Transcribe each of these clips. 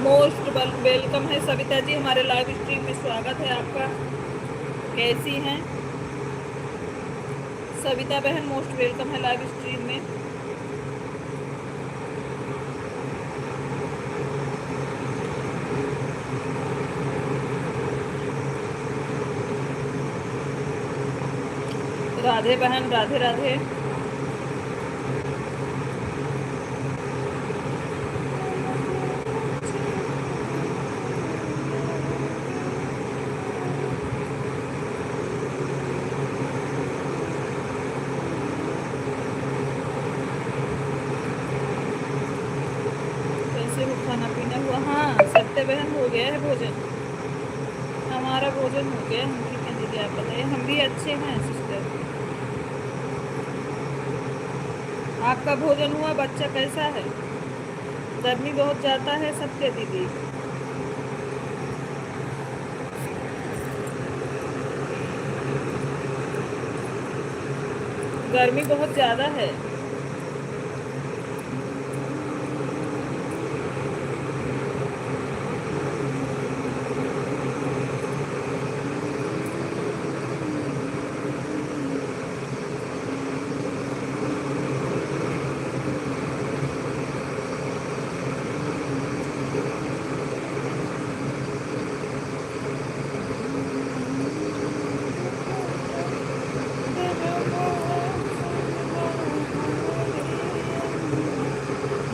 Most welcome है सविता जी, हमारे live stream में स्वागत है आपका। कैसी हैं सविता बहन? मोस्ट वेलकम है लाइव स्ट्रीम में। राधे बहन, राधे राधे। कैसे हो? खाना पीना हुआ? हाँ सत्य बहन, हो गया है भोजन। हमारा भोजन हो गया। हम ठीक है दीदी, आप बताइए। हम भी अच्छे हैं सिस्टर। आपका भोजन हुआ? बच्चा कैसा है? गर्मी बहुत ज़्यादा है सत्य दीदी। गर्मी बहुत ज़्यादा है।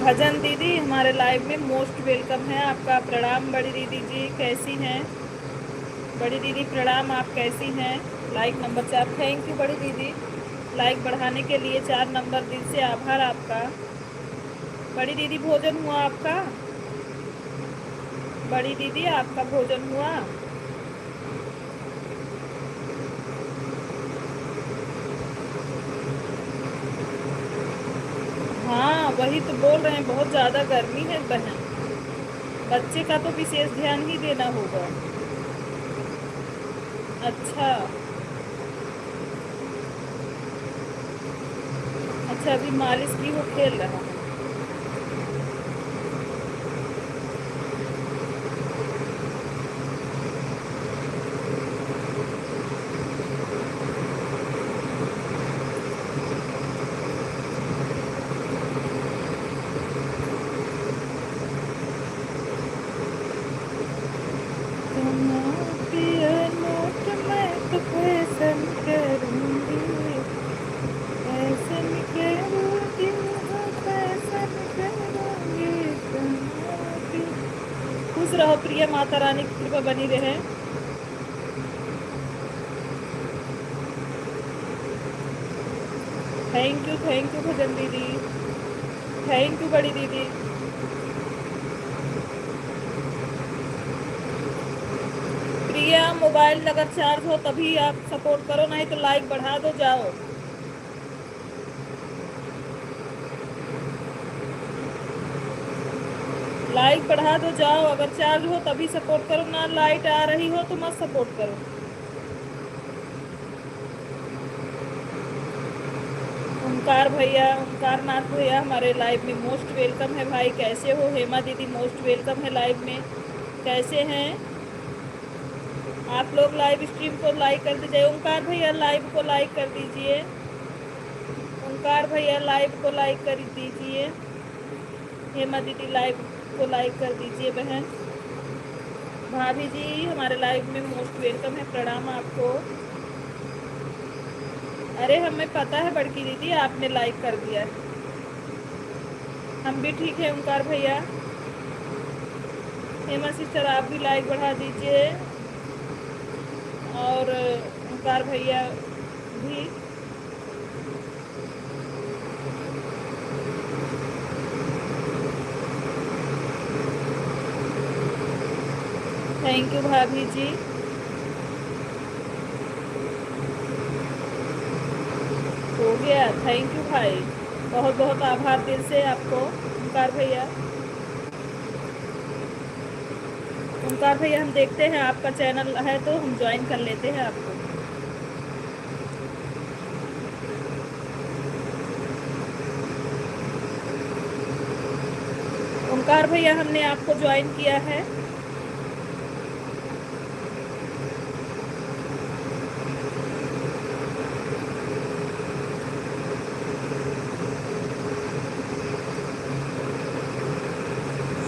भजन दीदी हमारे लाइव में मोस्ट वेलकम है आपका। प्रणाम बड़ी दीदी जी, कैसी हैं? बड़ी दीदी प्रणाम, आप कैसी हैं? लाइक नंबर 4, थैंक यू बड़ी दीदी। लाइक बढ़ाने के लिए 4 नंबर, दिल से आभार आपका। बड़ी दीदी भोजन हुआ आपका? बड़ी दीदी आपका भोजन हुआ? हाँ वही तो बोल रहे हैं, बहुत ज़्यादा गर्मी है बहन। बच्चे का तो विशेष ध्यान ही देना होगा। अच्छा अच्छा, अभी मालिश की वो खेल रहा है। खुश रहो प्रिय, माता रानी की कृपा बनी रहे। थैंक यू भजन दीदी, थैंक यू बड़ी दीदी। प्रिया मोबाइल अगर चार्ज हो तभी आप सपोर्ट करो, नहीं तो लाइक बढ़ा दो। जाओ लाइक बढ़ा दो, जाओ। अगर चार्ज हो तभी सपोर्ट करो, ना लाइट आ रही हो तो मत सपोर्ट करो। ओंकार भैया, ओंकार नाथ भैया हमारे लाइव में मोस्ट वेलकम है भाई। कैसे हो? हेमा दीदी मोस्ट वेलकम है लाइव में। कैसे हैं आप लोग? लाइव स्ट्रीम को लाइक कर दीजिए। ओंकार भैया लाइव को लाइक कर दीजिए। ओंकार भैया लाइव को लाइक कर दीजिए। हेमा दीदी लाइव को लाइक कर दीजिए बहन। भाभी जी हमारे लाइव में मोस्ट वेलकम है, प्रणाम आपको। अरे हमें पता है बड़की दीदी, आपने लाइक कर दिया। हम भी ठीक है ओंकार भैया। हेमा सिस्टर आप भी लाइक बढ़ा दीजिए, और ओंकार भैया भी। थैंक यू भाभी जी। हो गया, थैंक यू भाई, बहुत बहुत आभार दिल से आपको ओंकार भैया। ओंकार भैया हम देखते हैं आपका चैनल है तो हम ज्वाइन कर लेते हैं आपको। ओंकार भैया हमने आपको ज्वाइन किया है।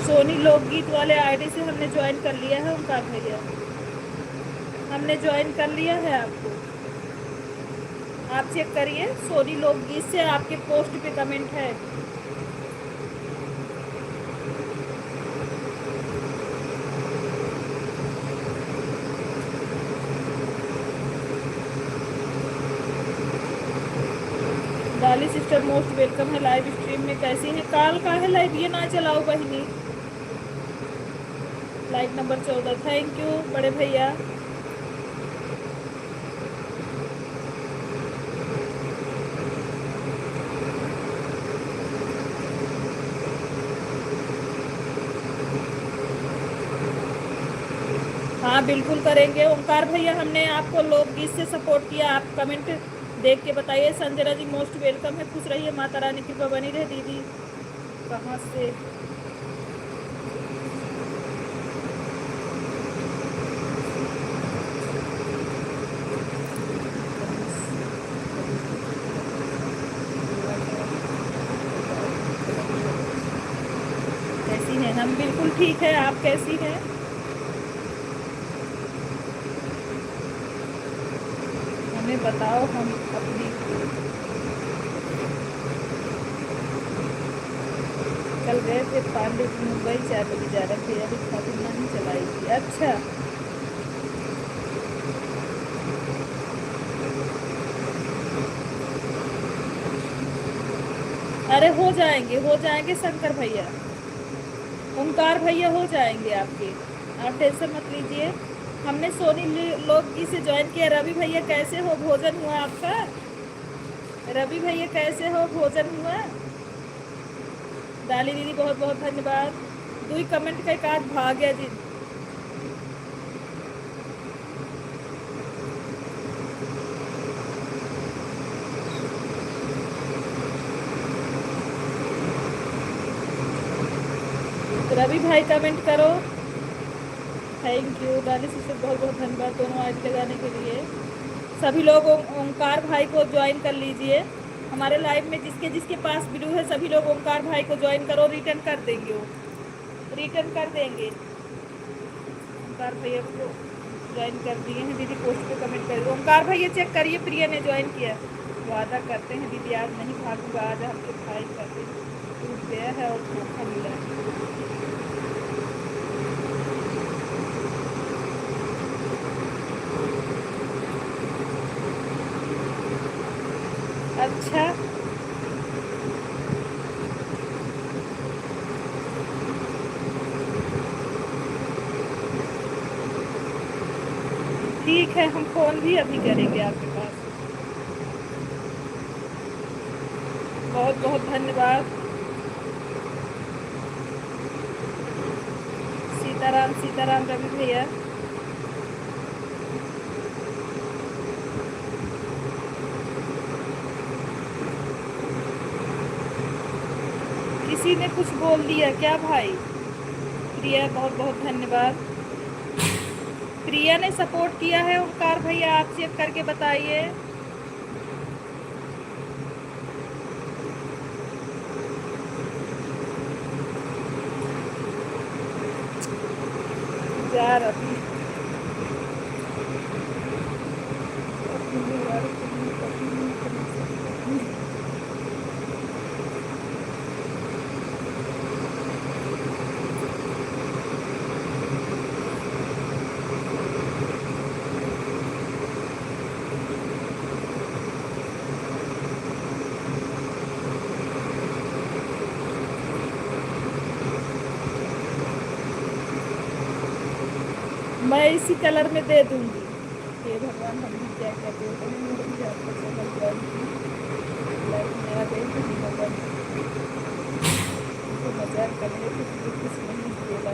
सोनी लोकगीत वाले आईडी से हमने ज्वाइन कर लिया है ओंकार भैया, हमने ज्वाइन कर लिया है आपको। आप चेक करिए, सोनी लोकगीत से आपके पोस्ट पे कमेंट है। डाली सिस्टर मोस्ट वेलकम है लाइव स्ट्रीम में। कैसी है? काल का है लाइव, ये ना चलाओ बहिनी। लाइक नंबर 14, थैंक यू बड़े भैया। हाँ बिल्कुल करेंगे ओंकार भैया, हमने आपको लोकगीत से सपोर्ट किया। आप कमेंट देख के बताइए। संजना जी मोस्ट वेलकम है, खुश रहिए, माता रानी की कृपा बनी रहे। दीदी कहाँ से? कैसी हैं? हम बिल्कुल ठीक है, आप कैसी हैं? हमें बताओ, हम अपनी कल गए थे पांडे मुंबई 4 बजे जा रहे थे, अभी खातिर नहीं चलाई थी। अच्छा अरे हो जाएंगे शंकर भैया, ओंकार भैया हो जाएंगे आपके, आप टेंशन मत लीजिए। हमने सोनी लोकगीत से ज्वाइन किया। रवि भैया कैसे हो? भोजन हुआ आपका? रवि भैया कैसे हो? भोजन हुआ? डाली दीदी बहुत बहुत धन्यवाद। 2 कमेंट का एक आध भाग गया जी। रवि भाई कमेंट करो। थैंक यू डाली सिस्टर, बहुत बहुत धन्यवाद दोनों आईडी लगाने के लिए। सभी लोग ओंकार भाई को ज्वाइन कर लीजिए हमारे लाइव में। जिसके जिसके पास वीडियो है सभी लोग ओंकार भाई को ज्वाइन करो, रिटर्न कर देंगे, वो रिटर्न कर देंगे। ओंकार भैया को ज्वाइन कर दिए हैं दीदी, पोस्ट पे कमेंट कर दो। ओंकार भैया चेक करिए, प्रिया ने ज्वाइन किया। वादा करते हैं दीदी आज नहीं भागूंगा, आज आपके भाई का दिल टूट गया है और धोखा मिला है। अच्छा ठीक है, हम फोन भी अभी करेंगे आपके पास। बहुत बहुत धन्यवाद। सीताराम सीताराम रवि भैया। किसी ने कुछ बोल दिया क्या भाई? प्रिया बहुत बहुत धन्यवाद। प्रिया ने सपोर्ट किया है ओंकार भैया, आप चेक करके बताइए। यार अभी मैं इसी कलर में दे दूंगी। हे भगवान, हम भी क्या क्या बोलते हैं। मजाक करने कुछ नहीं बोला।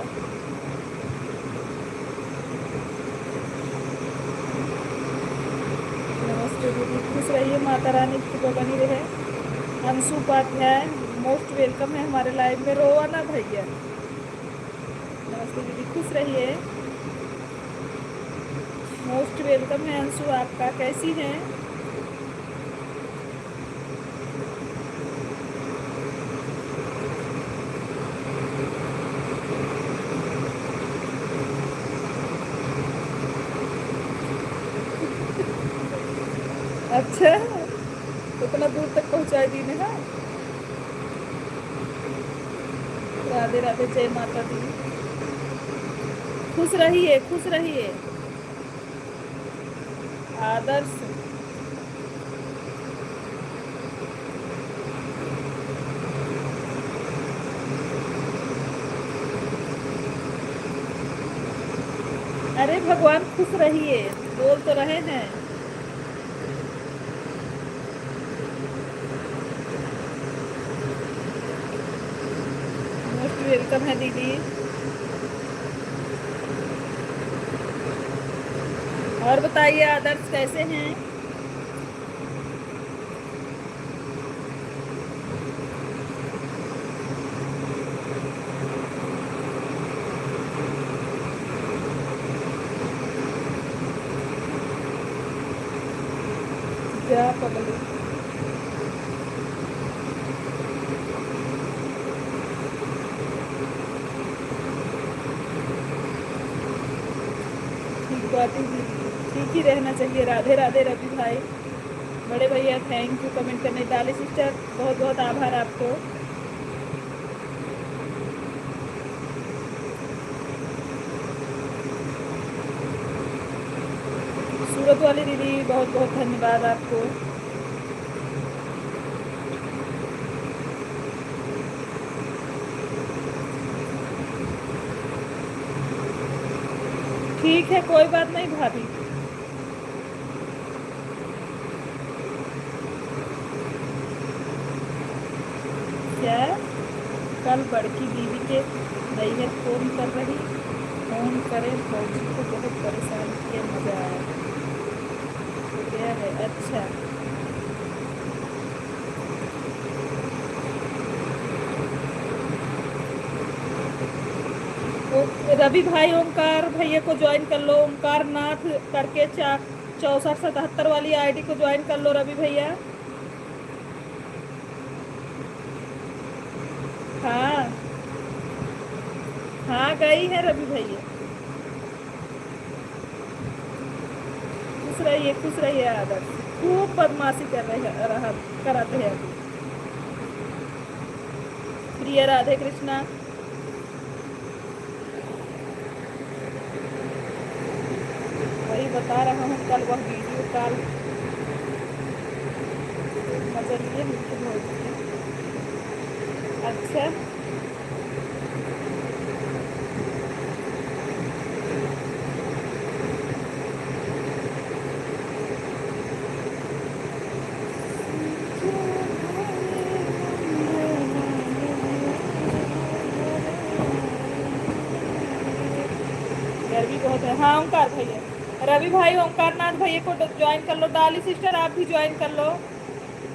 नमस्ते दीदी, खुश रहिए, माता रानी की कृपा बनी रहे। अंशु उपाध्याय मोस्ट वेलकम है हमारे लाइव में। रोवा ना भैया, नमस्ते दीदी, खुश रहिए। मोस्ट वेलकम है अंशु आपका, कैसी हैं? अच्छा, उतना दूर तक पहुंचाई दी ने। हाँ, राधे राधे, जय माता दी। खुश रहिए, खुश रहिए। आदर्श, अरे भगवान खुश रहिए, बोल तो रहे हैं। मोस्ट वेलकम है दीदी। और बताइए आदर्श कैसे हैं? जा पगली, ठीक बात ही दीदी, ठीक ही रहना चाहिए। राधे राधे रवि भाई, बड़े भैया थैंक यू कमेंट करने। डाली सिस्टर, बहुत बहुत आभार आपको। सूरत वाली दीदी, बहुत बहुत धन्यवाद आपको। ठीक है, कोई बात नहीं भाभी। क्या? कल बड़की दीदी के नैहर फोन कर रही, फोन करें फौजी को बहुत परेशान किया, मजा आया। क्या है? अच्छा, रवि भाई ओमकार भैया को ज्वाइन कर लो, ओमकार नाथ करके 6477 वाली आईडी को ज्वाइन कर लो रवि भैया। हाँ हाँ, गई है रवि भैया। खुश रहिए, खुश रहिए आदर्श, खूब बदमाशी कर रहे कराते हैं अभी। प्रिय राधे कृष्णा, वही बता रहा हूँ, कल वह वीडियो कॉल नजर लिए मुझको भेज दिए। अच्छा, गर्मी बहुत है। हाँ ओंकार भैया, रवि भाई ओंकार नाथ भैया को ज्वाइन कर लो। डाली सिस्टर आप भी ज्वाइन कर लो।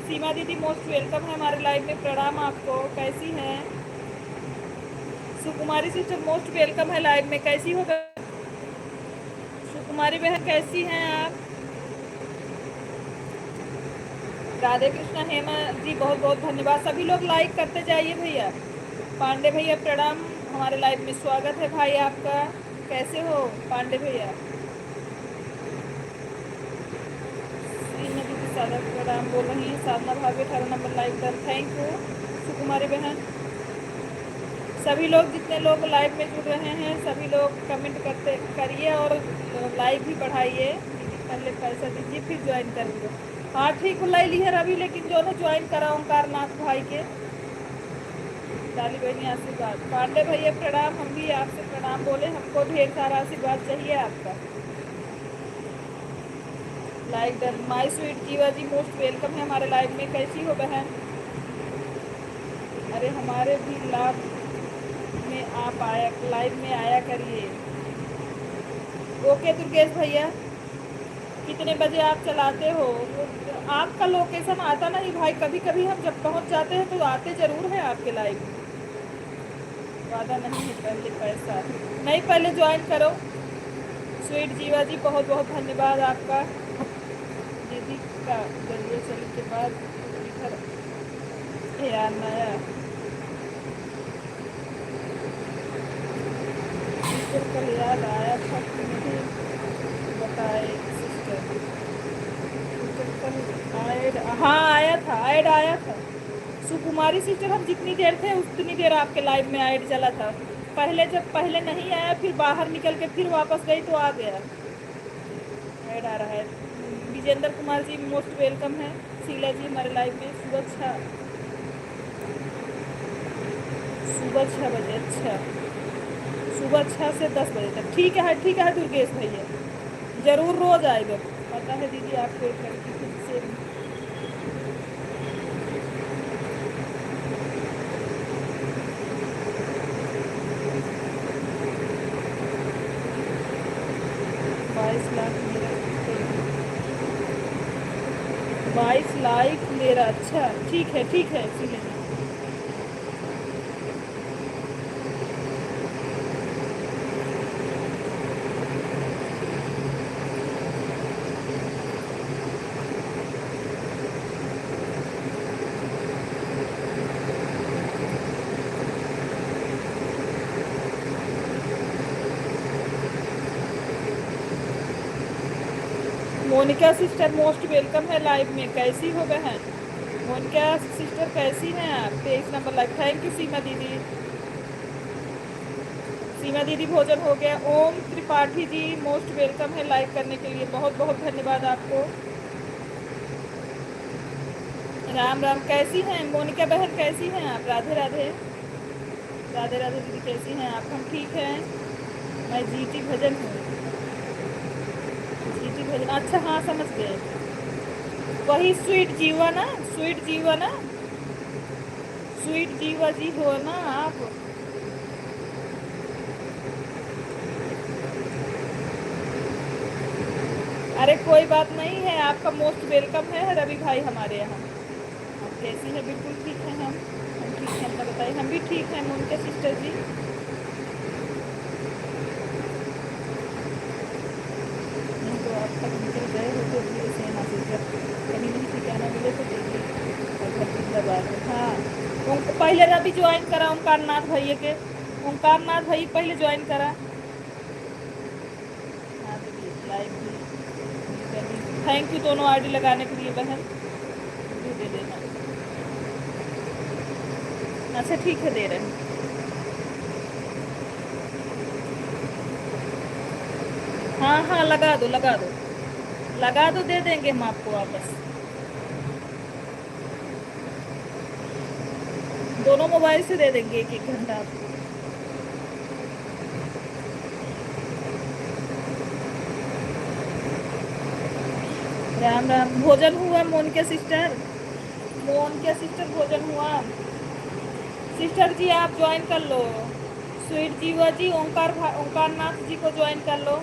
सीमा दीदी मोस्ट वेलकम है हमारे लाइव में, प्रणाम आपको, कैसी हैं? सुकुमारी सिस्टर मोस्ट वेलकम है लाइव में, कैसी हो सुकुमारी बहन, कैसी हैं आप? राधे कृष्णा, हेमा जी बहुत बहुत धन्यवाद। सभी लोग लाइक करते जाइए भैया। पांडे भैया प्रणाम, हमारे लाइव में स्वागत है भाई आपका, कैसे हो पांडे भैया? श्रीमती सादा प्रणाम बोल रही हैं। साधना भाभी 18 नंबर लाइव कर, थैंक यू सुकुमारी बहन। सभी लोग जितने लोग लाइव में जुड़ रहे हैं सभी लोग कमेंट करते करिए और लाइव भी बढ़ाइए। पहले पैसा दीजिए फिर ज्वाइन करेंगे। हाँ ठीक ले ली है रवि, लेकिन जो ने ज्वाइन करा ओंकार नाथ भाई के, डाली बहनी आशीर्वाद। पांडे भैया प्रणाम, हम भी आपसे प्रणाम बोले, हमको ढेर सारा आशीर्वाद चाहिए आपका। Like done. माई स्वीट जीवा जी मोस्ट वेलकम है हमारे लाइव में, कैसी हो बहन? अरे हमारे भी लाइव में आप आया, लाइव में आया करिए। ओके दुर्गेश भैया, कितने बजे आप चलाते हो? आपका लोकेशन आता नहीं भाई, कभी कभी हम जब पहुंच जाते हैं तो आते ज़रूर हैं आपके लाइव में। वादा नहीं है पहले पैसा नहीं, पहले ज्वाइन करो। स्वीट जीवा जी बहुत बहुत धन्यवाद आपका। दीदी का जरिए चलने के बाद इधर यार नया टीचर कल याद आया था कि मुझे बताए सिस्टर। टीचर कल ऐड, हाँ आया था, ऐड आया था। सुकुमारी सिस्टर हम जितनी देर थे उतनी देर आपके लाइव में ऐड चला था। पहले जब पहले नहीं आया फिर बाहर निकल के फिर वापस गई तो आ गया, ऐड आ रहा है। विजेंद्र कुमार जी मोस्ट वेलकम है। शीला जी हमारे लाइव में सुबह 6 बजे, अच्छा सुबह 6 से 10 बजे तक, ठीक है ठीक है दुर्गेश भैया, ज़रूर रोज़ आएगा। पता है दीदी आपको एक लड़की खुद से मेरा 22 लाइक मेरा, अच्छा ठीक है इसीलिए मोनिका सिस्टर मोस्ट वेलकम है लाइव में। कैसी हो बहन मोनिका सिस्टर, कैसी हैं आप? 23 नंबर लाइव, थैंक यू सीमा दीदी। सीमा दीदी भोजन हो गया। ओम त्रिपाठी जी मोस्ट वेलकम है लाइक करने के लिए, बहुत बहुत धन्यवाद आपको। राम राम, कैसी हैं मोनिका बहन, कैसी हैं आप? राधे राधे, राधे राधे दीदी कैसी हैं आप? हम ठीक हैं। मैं जीती भजन हूँ, जीती भजन, अच्छा हाँ समझ गए, वही स्वीट जीवा ना, स्वीट जीवा ना, स्वीट जीवा जी हो ना आप? अरे कोई बात नहीं है, आपका मोस्ट वेलकम है रवि भाई हमारे यहाँ। आप कैसी हैं? बिल्कुल ठीक हैं हम ठीक हैं, अपना बताइए। हम भी ठीक हैं मोनिका सिस्टर जी। नहीं तो आप तक निकल गए हो तो फिर से यहाँ से जब कहीं नहीं ठिकाना मिले तो देखिए जिंदाबाद। हाँ पहले रवि ज्वाइन करा ओंकार नाथ भैया के, ओंकार नाथ भैया पहले ज्वाइन करा। हाँ देखिए लाइव भी, थैंक यू दोनों आईडी लगाने के लिए बहन, दे देना। अच्छा ठीक है दे रहे हैं। हाँ हाँ लगा दो लगा दो लगा दो, दे देंगे हम आपको वापस। दोनों मोबाइल से दे देंगे 1-1 घंटा आपको। राम राम, भोजन हुआ मोनिका सिस्टर? मोनिका सिस्टर भोजन हुआ? सिस्टर जी आप ज्वाइन कर लो। स्वीट जीवा जी ओंकार नाथ जी को ज्वाइन कर लो।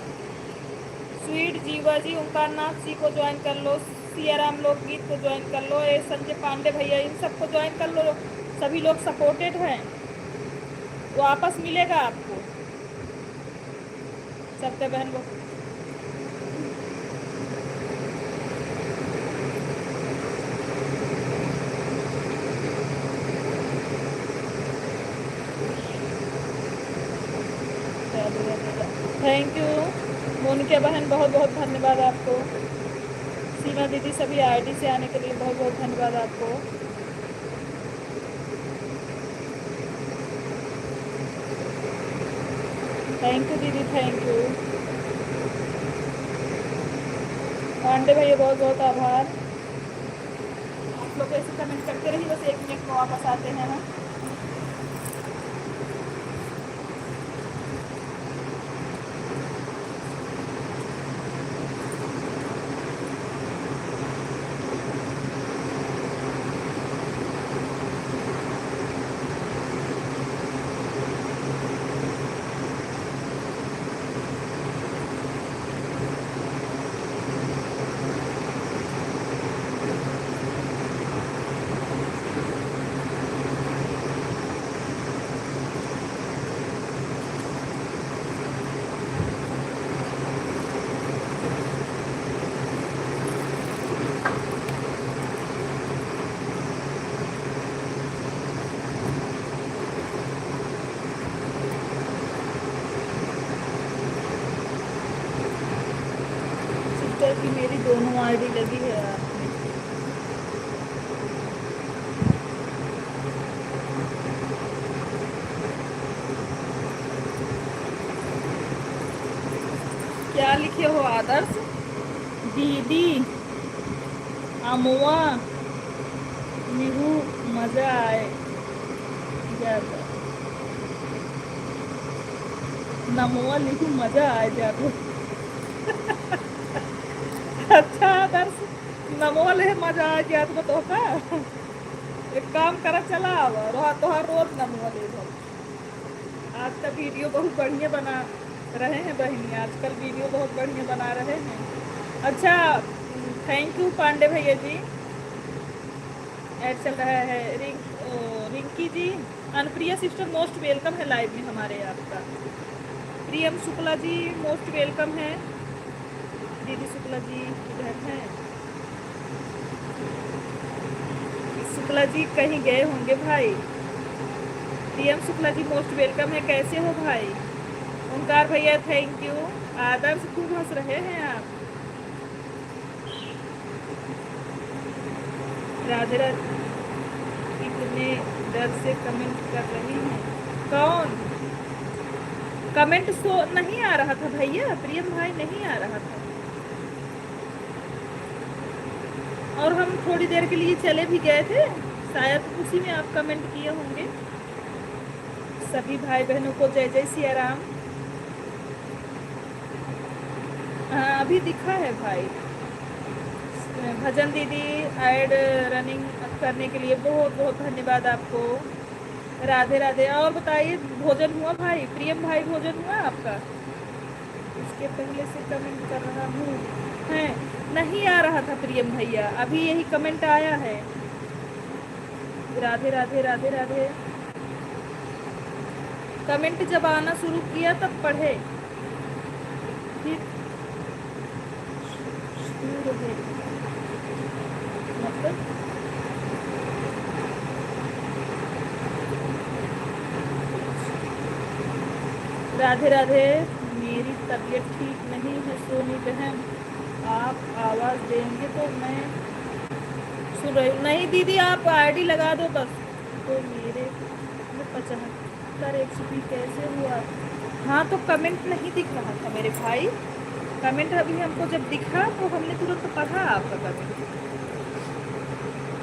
स्वीट जीवा जी ओंकार नाथ जी को ज्वाइन कर लो। सियाराम लोकगीत को ज्वाइन कर लो। ये संजय पांडे भैया इन सबको ज्वाइन कर लो। सभी लोग सपोर्टेड हैं, वापस मिलेगा आपको सबके बहन लोग। थैंक यू मोनिका बहन, बहुत बहुत धन्यवाद आपको। सीमा दीदी सभी आईडी से आने के लिए बहुत बहुत धन्यवाद आपको। थैंक यू दीदी, थैंक यू। पांडे भैया बहुत बहुत आभार। आप लोग ऐसे कमेंट करते रहिए, बस 1 मिनट में वापस आते हैं ना। दोनों आईडी लगी है आपने। क्या लिखे हो आदर्श? दीदी, अमुआ, निहू, मजा आए जाता, नमुआ लिखू मजा आ जाता। अच्छा आदर्श, नमुआ ले मजा आ जाता तो का एक काम करा, चला अब तोहार रोज नमुआ ले जाओ। आज का वीडियो बहुत बढ़िया बना रहे हैं बहनी, आजकल वीडियो बहुत बढ़िया बना रहे हैं। अच्छा, थैंक यू पांडे भैया जी। ऐड चल रहा है। रिंकी जी, अनुप्रिया सिस्टर मोस्ट वेलकम है लाइव में हमारे आपका। प्रियम शुक्ला जी मोस्ट वेलकम है। दीदी शुक्ला जी इधर हैं? शुक्ला जी कहीं गए होंगे भाई। प्रियम शुक्ला जी मोस्ट वेलकम है। कैसे हो भाई? ओंकार भैया थैंक यू। आदर्श खूब हंस रहे हैं आप। राधे राधे। इतने डर से कमेंट कर रही हैं। कौन कमेंट? सो नहीं आ रहा था भैया, प्रियम भाई नहीं आ रहा था। और हम थोड़ी देर के लिए चले भी गए थे, शायद उसी में आप कमेंट किए होंगे। सभी भाई बहनों को जय जय सिया राम। हाँ अभी दिखा है भाई। भजन दीदी ऐड रनिंग करने के लिए बहुत बहुत धन्यवाद आपको। राधे राधे। और बताइए भोजन हुआ भाई? प्रियम भाई भोजन हुआ आपका? इसके पहले से कमेंट कर रहा हूँ है, नहीं आ रहा था प्रियम भैया, अभी यही कमेंट आया है। राधे राधे राधे राधे। कमेंट जब आना शुरू किया तब पढ़े, फिर मतलब राधे राधे। मेरी तबीयत ठीक नहीं है सोनी बहन, आप आवाज़ देंगे तो मैं सुन रही हूँ। नहीं दीदी आप आईडी लगा दो बस। तो मेरे 75 HP कैसे हुआ? हाँ तो कमेंट नहीं दिख रहा था मेरे भाई, कमेंट अभी हमको जब दिखा तो हमने तुरंत पढ़ा आपका कमेंट।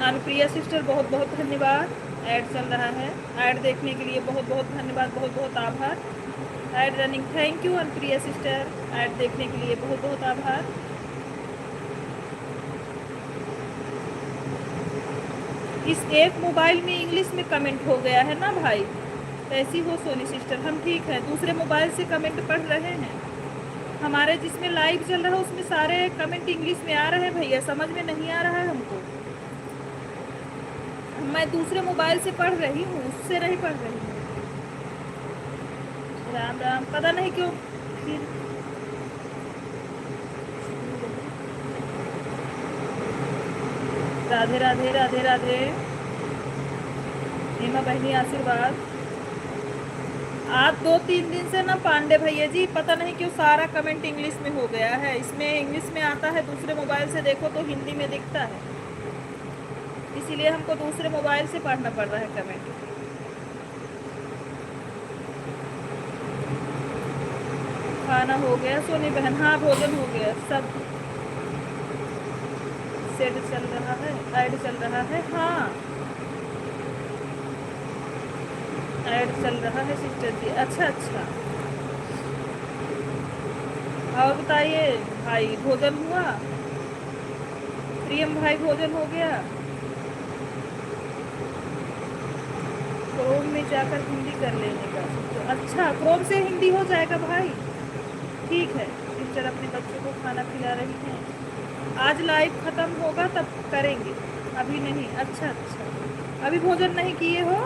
अनुप्रिया सिस्टर बहुत बहुत धन्यवाद। ऐड चल रहा है, ऐड देखने के लिए बहुत बहुत धन्यवाद, बहुत बहुत आभार। Add running, thank you Anupriya sister, add देखने के लिए बहुत बहुत आभार। इस एक मोबाइल में इंग्लिश में कमेंट हो गया है ना भाई? कैसी हो सोनी सिस्टर? हम ठीक हैं, दूसरे मोबाइल से कमेंट पढ़ रहे हैं। हमारे जिसमें लाइव चल रहा है उसमें सारे कमेंट इंग्लिश में आ रहे हैं भैया, समझ में नहीं आ रहा है हमको। मैं दूसरे मोबाइल से पढ़ रही हूँ, उससे नहीं पढ़ रही हूँ। राम राम। पता नहीं क्यों फिर राधे राधे राधे राधे। हेमा बहनी आशीर्वाद। आज 2-3 दिन से ना पांडे भैया जी पता नहीं क्यों सारा कमेंट इंग्लिश में हो गया है। इसमें इंग्लिश में आता है, दूसरे मोबाइल से देखो तो हिंदी में दिखता है, इसीलिए हमको दूसरे मोबाइल से पढ़ना पड़ रहा है कमेंट। खाना हो गया सोनी बहन? हाँ भोजन हो गया, सब सेट चल रहा है, ऐड चल रहा है। हाँ ऐड चल रहा है सिस्टर जी। अच्छा अच्छा। और बताइए भाई भोजन हुआ? प्रियम भाई भोजन हो गया? क्रोम में जाकर हिंदी कर लेने का। तो अच्छा क्रोम से हिंदी हो जाएगा भाई, ठीक है। सिस्टर अपने बच्चों को खाना खिला रही हैं, आज लाइव ख़त्म होगा तब करेंगे, अभी नहीं। अच्छा अच्छा, अभी भोजन नहीं किए हो?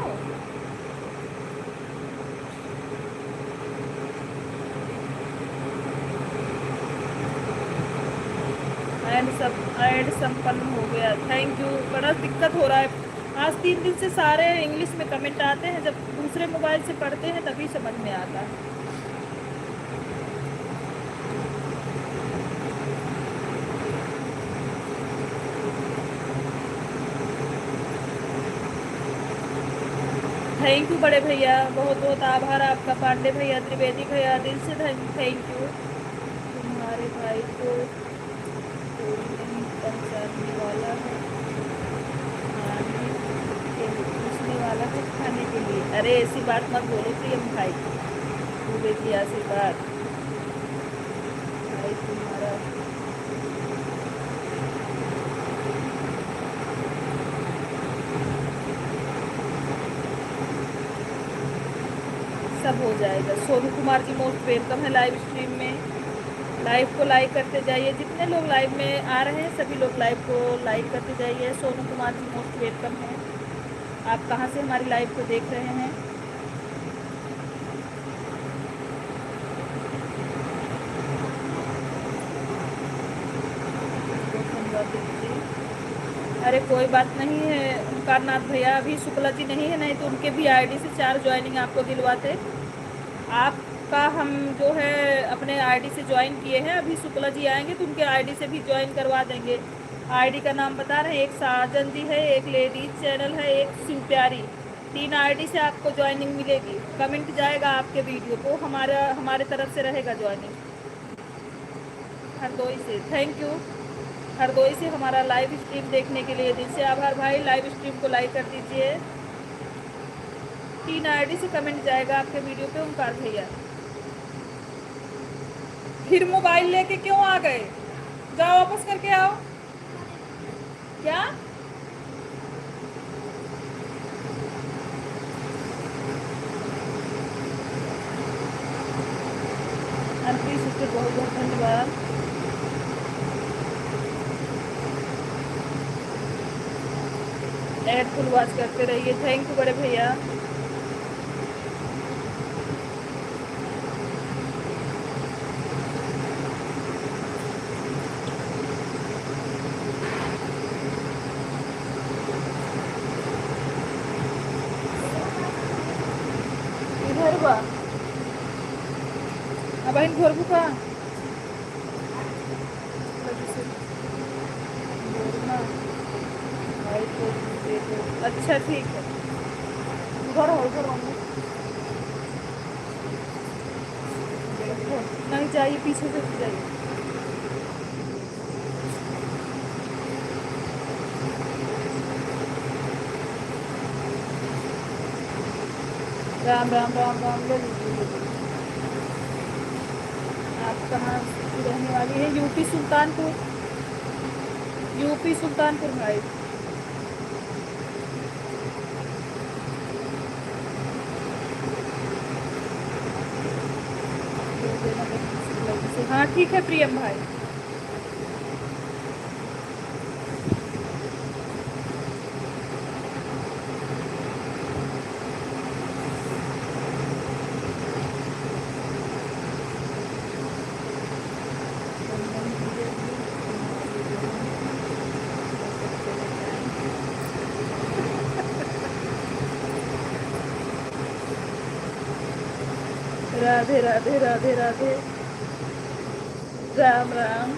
ऐड संपन्न हो गया, थैंक यू। बड़ा दिक्कत हो रहा है, आज 3 दिन से सारे इंग्लिश में कमेंट आते हैं, जब दूसरे मोबाइल से पढ़ते हैं तभी समझ में आता है। थैंक यू बड़े भैया, बहुत बहुत आभार आपका। पांडे भैया, त्रिवेदी भैया, दिल से थैंक यू। तुम्हारे भाई को कोई नहीं पहचानने वाला है, खाने के पूछने वाला है खाने के लिए। अरे ऐसी बात मत बोलो प्रियम भाई, तू बेटी आशीर्वाद भाई तुम्हारा। सब हो जाएगा। सोनू कुमार जी मोस्ट वेलकम है लाइव स्ट्रीम में। लाइव को लाइक करते जाइए, जितने लोग लाइव में आ रहे हैं सभी लोग लाइव को लाइक करते जाइए। सोनू कुमार जी मोस्ट वेलकम है। आप कहाँ से हमारी लाइव को देख रहे हैं? अरे कोई बात नहीं है ओंकारनाथ भैया, अभी शुक्ला जी नहीं है, नहीं तो उनके भी आईडी से 4 ज्वाइनिंग आपको दिलवाते। आपका हम जो है अपने आईडी से ज्वाइन किए हैं, अभी शुक्ला जी आएंगे तो उनके आईडी से भी ज्वाइन करवा देंगे। आईडी का नाम बता रहे हैं, एक साजन जी है, एक लेडीज चैनल है, एक शिव प्यारी। 3 आईडी से आपको ज्वाइनिंग मिलेगी। कमेंट जाएगा आपके वीडियो को, हमारे तरफ से रहेगा ज्वाइनिंग। हरदोई से थैंक यू। हरदोई से हमारा लाइव स्ट्रीम देखने के लिए दिल से आभार भाई। लाइव स्ट्रीम को लाइक कर दीजिए। 3 आईडी से कमेंट जाएगा आपके वीडियो पे ओंकार भैया। फिर मोबाइल लेके क्यों आ गए? जाओ वापस करके आओ। क्या अनप्रीत सिस्टर, बहुत बहुत धन्यवाद। एड फुल वॉच करते रहिए। थैंक यू बड़े भैया। इधर बा अब इन घर बुका अच्छा ठीक है। उधर हो, उधर हो। नहीं जाइए, पीछे से जाइए। राम राम राम राम। ले लीजिए। आप कहाँ की रहने वाली है? यूपी सुल्तानपुर। यूपी सुल्तानपुर भाई। हाँ ठीक है प्रियम भाई। राधे राधे राधे राधे। राम राम।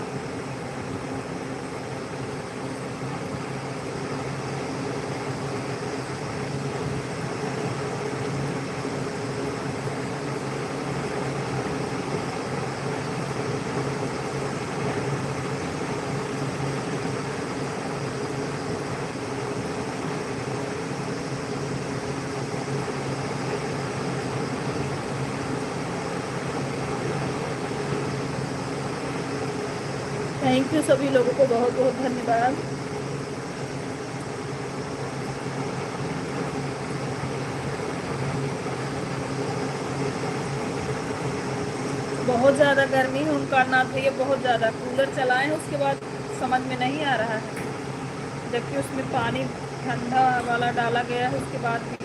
थैंक यू सभी लोगों को, बहुत बहुत धन्यवाद। बहुत ज़्यादा गर्मी है ओंकारनाथ भैया, बहुत ज़्यादा। कूलर चलाए हैं उसके बाद समझ में नहीं आ रहा है, जबकि उसमें पानी ठंडा वाला डाला गया है उसके बाद भी।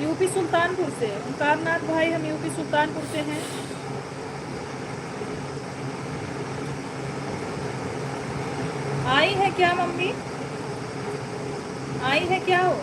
यूपी सुल्तानपुर से ओंकारनाथ भाई, हम यूपी सुल्तानपुर से हैं। आई है क्या मम्मी? आई है क्या हो?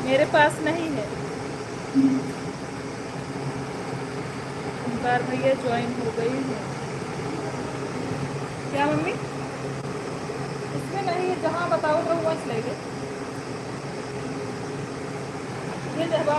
मेरे पास नहीं है। ओंकार भैया ज्वाइन हो गई है क्या मम्मी? इसमें नहीं है, जहाँ बताओ तो वहाँ चले गए। ये जवा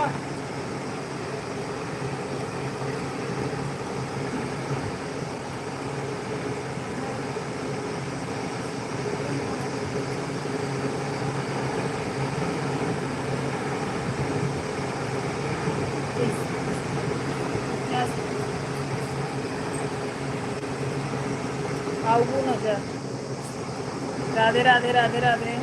आओ न जा। राधे राधे राधे राधे।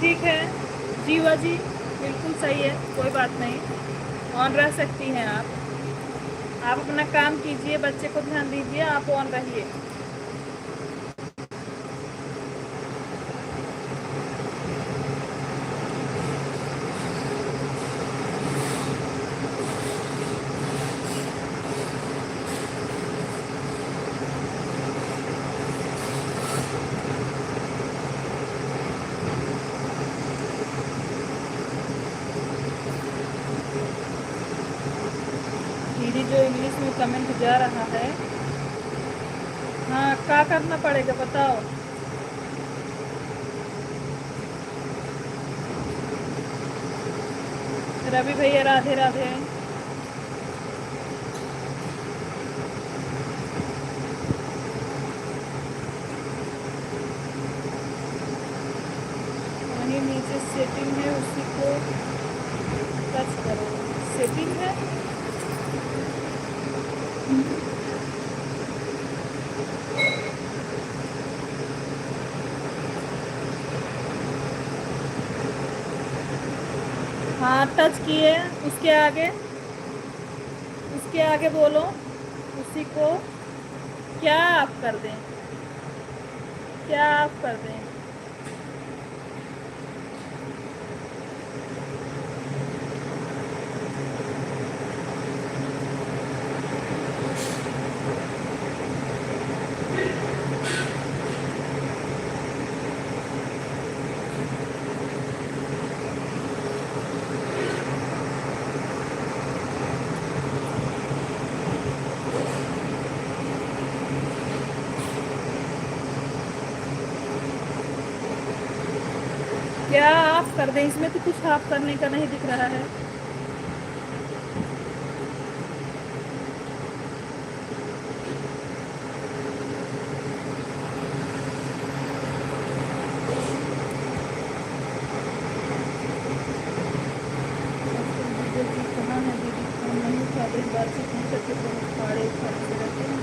ठीक है जीवा जी, बिल्कुल सही है, कोई बात नहीं। ऑन रह सकती हैं आप अपना काम कीजिए, बच्चे को ध्यान दीजिए, आप ऑन रहिए। दीदी जो इंग्लिश में कमेंट जा रहा है, हाँ क्या करना पड़ेगा बताओ? रवि भैया राधे राधे। वहीं नीचे सेटिंग है, उसी को टच करो। सेटिंग है, हाँ टच किए, उसके आगे बोलो, उसी को क्या आप कर दें, क्या आप कर दें। क्या आप कर दें, इसमें तो कुछ आप करने का नहीं दिख रहा है। कहाँ है दीदी, फोन नहीं उठाते, बातचीत नहीं करते, बहुत फाड़े उखाड़ते रहते हैं।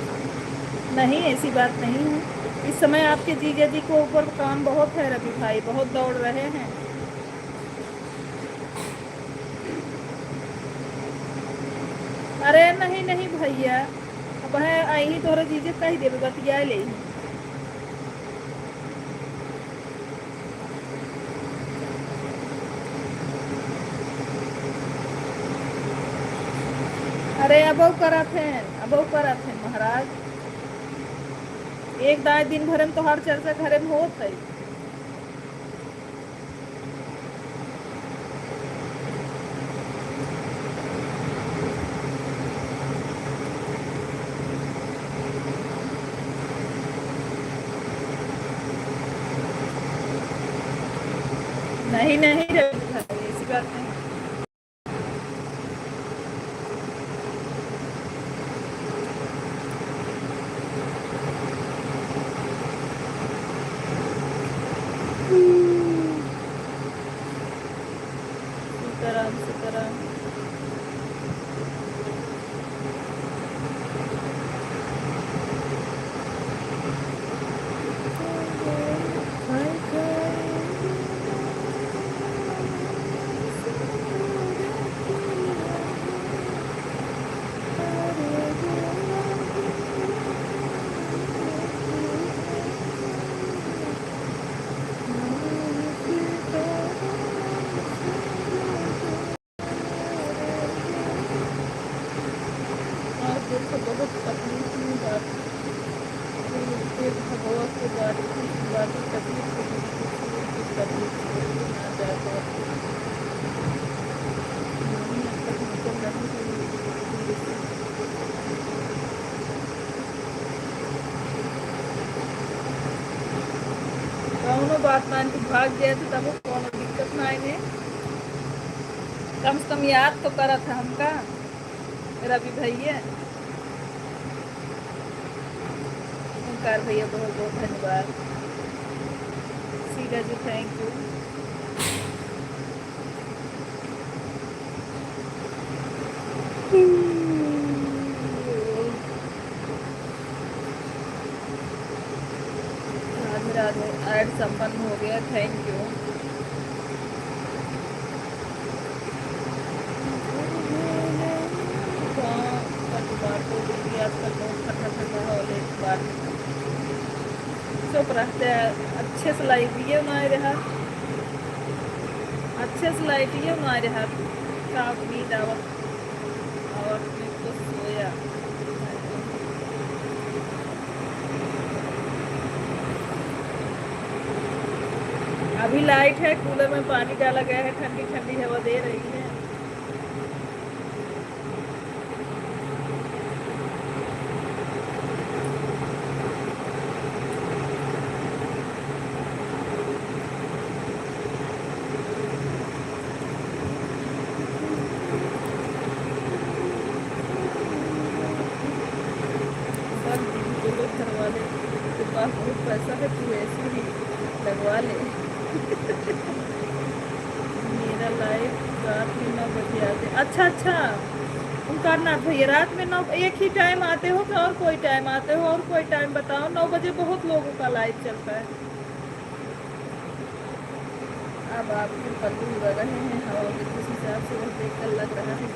नहीं, ऐसी बात नहीं है। इस समय आपके जीजा जी को ऊपर काम बहुत है रवि भाई, बहुत दौड़ रहे हैं। अरे नहीं नहीं भैया, अब है आई ही तोहरा जीजे कही देवे बतिया ले। अरे अब करत है महाराज, एक दाई दिन भर में तो हर चर्चा घरे में होत है। नहीं नहीं रवि भाई, ऐसी बात नहीं। सीताराम सीताराम। देखो बहुत तकलीफ में बात फिर भगवा के बाकी तकलीफ को कुछ तकलीफ ना जाता नहीं अब तक निकल रही है। कौनो बात मान के भाग गया तो तब कौनो दिक्कत ना आए। कम से कम याद तो करा था हमका रवि भैया। ओंकार भैया बहुत बहुत धन्यवाद। सीधा जी थैंक यू। राधे राधे ऐड संपन्न हो गया थैंक यू। आजकल बहुत ठंडा ठंडा हो बात चुप रहते हैं अच्छे से लाइट दिए उन्हें रहा अच्छे से लाइट दिए उन्हें रहा का उम्मीद आवत और तो सोया अभी लाइट है कूलर में पानी डाला गया है ठंडी ठंडी हवा दे रही है। घर वाले के पास बहुत पैसा है तू ऐसे ही लगवा ले। मेरा लाइफ रात में 9 बजे आते अच्छा अच्छा ओंकार नाथ भैया रात में 9 एक ही टाइम आते हो कि और कोई टाइम आते हो और कोई टाइम बताओ 9 बजे बहुत लोगों का लाइव चलता है। अब आपके पल्लू उड़ रहे हैं हवा के किस हिसाब से वह देख कर लग रहा है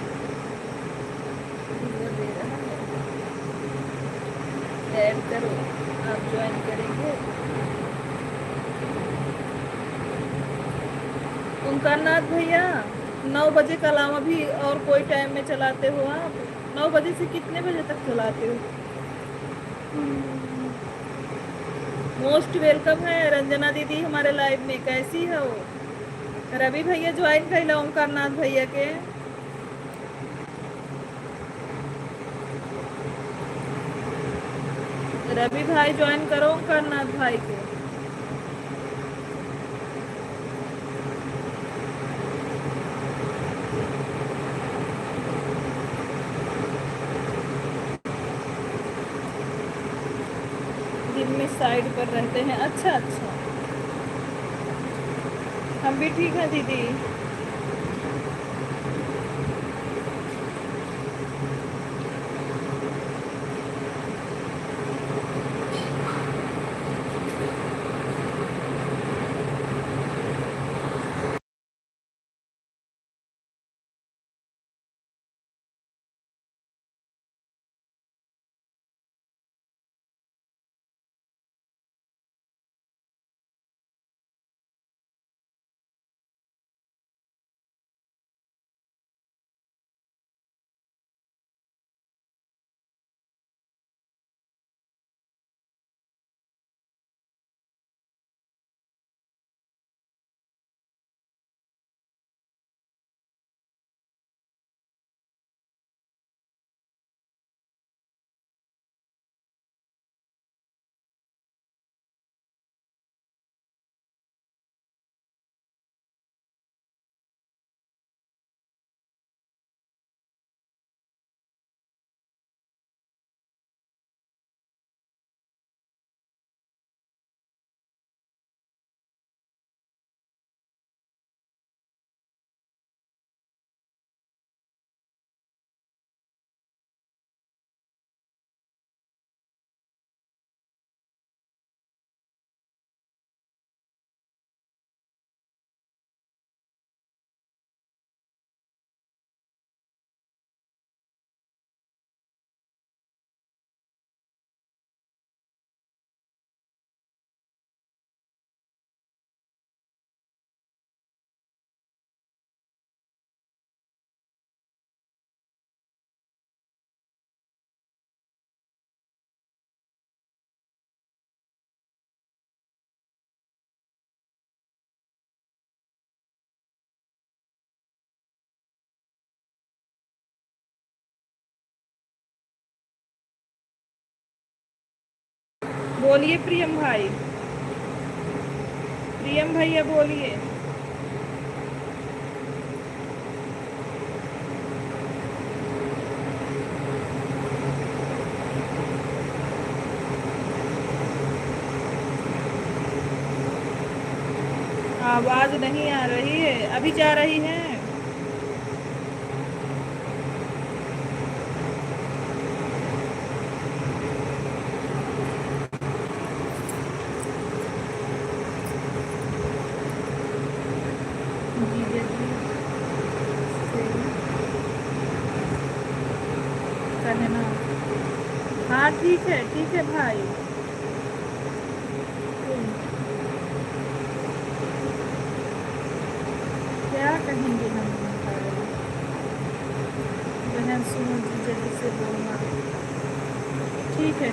दे रहा है। ऐड करो आप ज्वाइन करेंगे। ओंकार नाथ भैया 9 बजे के अलावा भी और कोई टाइम में चलाते हो आप 9 बजे से कितने बजे तक चलाते हो? मोस्ट वेलकम है रंजना दीदी हमारे लाइव में कैसी हो? रवि भैया ज्वाइन कर लो ओंकार नाथ भैया के। रवि भाई ज्वाइन करो ओंकार नाथ भाई के। दिन में साइड पर रहते हैं अच्छा अच्छा हम भी ठीक है दीदी। बोलिए प्रियम भाई, प्रियम भैया बोलिए। आवाज नहीं आ रही है, अभी जा रही है। जीजा जी से कहना। हाँ ठीक है भाई। क्या कहेंगे हम बहन, सुनो जीजा जी से बोलना। ठीक है।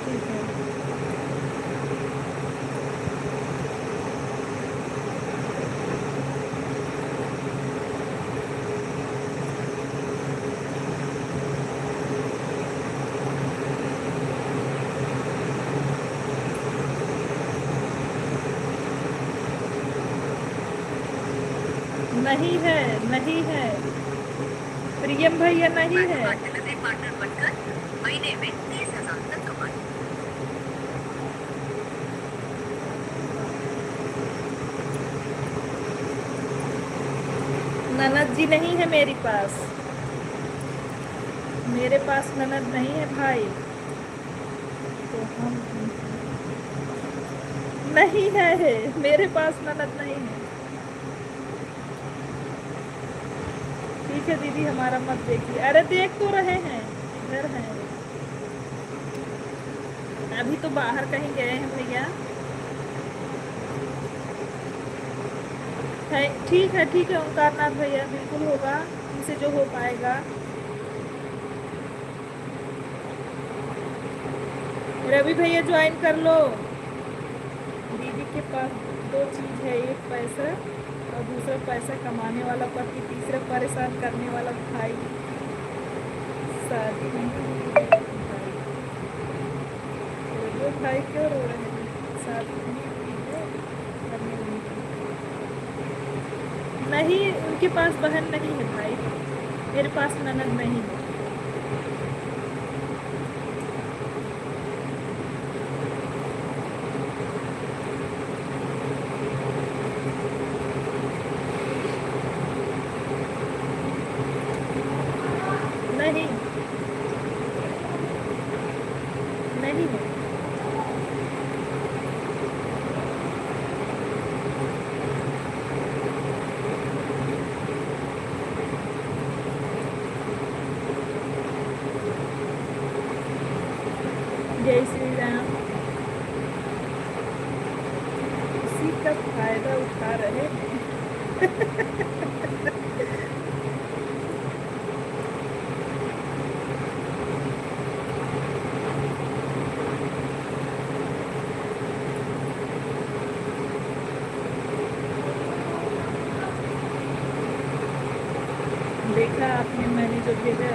नहीं है प्रियम भैया, नहीं है। पार्टनर बनकर महीने में 30,000 तक कमाए। ननद जी नहीं है मेरे पास, मेरे पास ननद नहीं है भाई। तो हम नहीं है, मेरे पास ननद नहीं है। ठीक है दीदी, हमारा मत देखिए। अरे देख तो रहे हैं, इधर हैं। अभी तो बाहर कहीं गए हैं भैया। ठीक है ओंकारनाथ भैया, बिल्कुल होगा उनसे जो हो पाएगा। रवि भैया ज्वाइन कर लो। दीदी के पास दो चीज़ है, एक पैसा और दूसरा पैसा कमाने वाला पति, तीसरा परेशान करने वाला भाई। शादी नहीं हुई भाई, क्यों रो रहे हैं? शादी नहीं हुई है, करने नहीं। उनके पास बहन नहीं है भाई, मेरे पास ननद नहीं है। नहीं है। जय श्री राम। उसी का फायदा उठा रहे हैं। देखा आपने, मैंने जो भेजा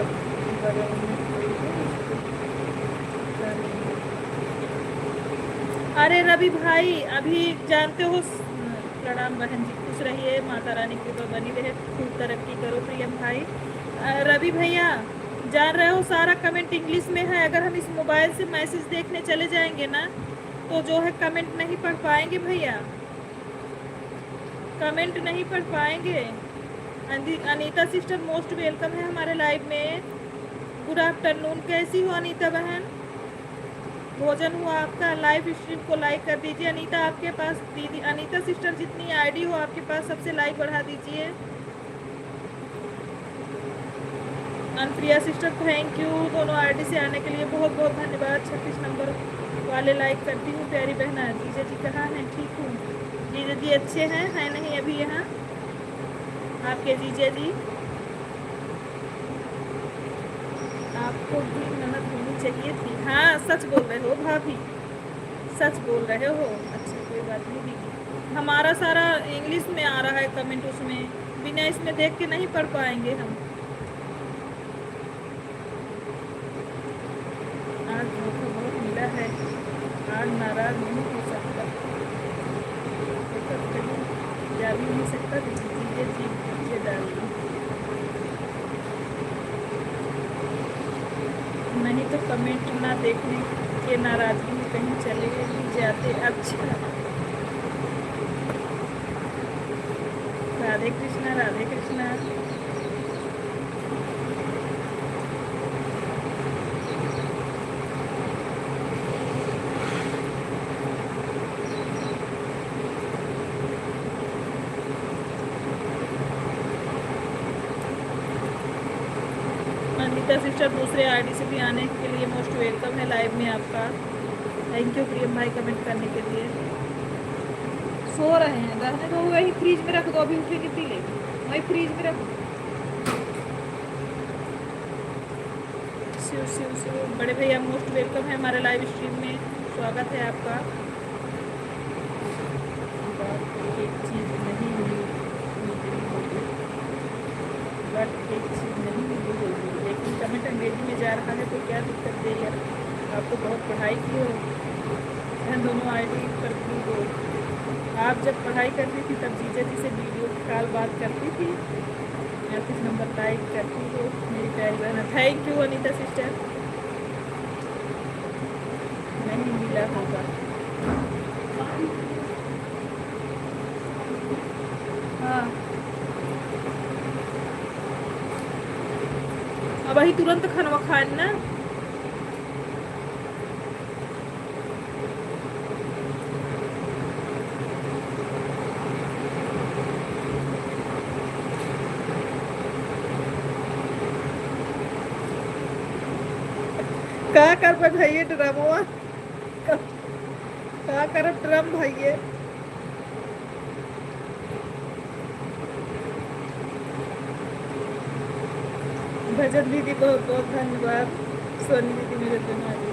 अरे रवि भाई, अभी जानते हो, प्रणाम बहन जी, खुश रहिए, माता रानी की कृपा बनी रहे, खूब तरक्की करो प्रियम भाई। रवि भैया जान रहे हो, सारा कमेंट इंग्लिश में है। अगर हम इस मोबाइल से मैसेज देखने चले जाएंगे ना, तो जो है कमेंट नहीं पढ़ पाएंगे भैया, कमेंट नहीं पढ़ पाएंगे। अनीता सिस्टर मोस्ट वेलकम है हमारे लाइव में। गुड आफ्टरनून, कैसी हो अनीता बहन? भोजन हुआ आपका? लाइव स्ट्रीम को लाइक कर दीजिए। अनीता आपके पास, दीदी अनीता सिस्टर जितनी आईडी हो आपके पास, सबसे लाइक बढ़ा दीजिए। अनप्रिया सिस्टर थैंक यू, दोनों आईडी से आने के लिए बहुत बहुत धन्यवाद। 36 नंबर वाले लाइक करती हूँ प्यारी बहना। जीजा जी कहाँ हैं? ठीक हूँ जीजा जी, अच्छे हैं? है नहीं अभी यहाँ आपके जीजा जी? आपको भी ननद होनी चाहिए थी। हाँ सच बोल रहे हो भाभी, सच बोल रहे हो। अच्छा कोई बात नहीं दीदी, हमारा सारा इंग्लिश में आ रहा है कमेंट, उसमें बिना इसमें देख के नहीं पढ़ पाएंगे हम। आज धोखा बहुत मिला है आज नाराज नहीं हो सकता, तो कहीं जा भी नहीं सकता, तो चीज़ें जीत के डाल दी। नहीं तो कमेंट ना देखने के नाराज़गी में कहीं चले भी जाते। अच्छा, राधे कृष्णा राधे कृष्णा। अनिता सिस्टर दूसरे आईडी से भी आने के लिए मोस्ट वेलकम है लाइव में आपका। थैंक यू प्रियम भाई कमेंट करने के लिए। सो रहे हैं, रहने दो, वही फ्रीज में रख दो, अभी उठेंगे पी लेंगे, वही फ्रीज में रख दो। शिव शिव शिव बड़े भैया मोस्ट वेलकम है हमारे लाइव स्ट्रीम में, स्वागत है आपका। एक चीज़ नहीं मिली होगी, बट एक चीज़ नहीं मिली होगी, लेकिन कमेंट अंग्रेजी में जा रहा है तो क्या दिक्कत है यार, आप तो बहुत पढ़ाई की हो, दोनों आईडी पर भी हो। आप जब पढ़ाई करती थी तब जीजा जी से वीडियो कॉल बात करती थी या कुछ नंबर लाइक करती हो मेरी प्यारी बहन। Thank you Anita sister. नहीं मिला होगा, हाँ अब वही तुरंत खाना खान ना। का कर पे भैया ड्रमवा, का कर ड्रम भैया। भजन दीदी बहुत बहुत धन्यवाद, सोनी दीदी मेरे दिमाग।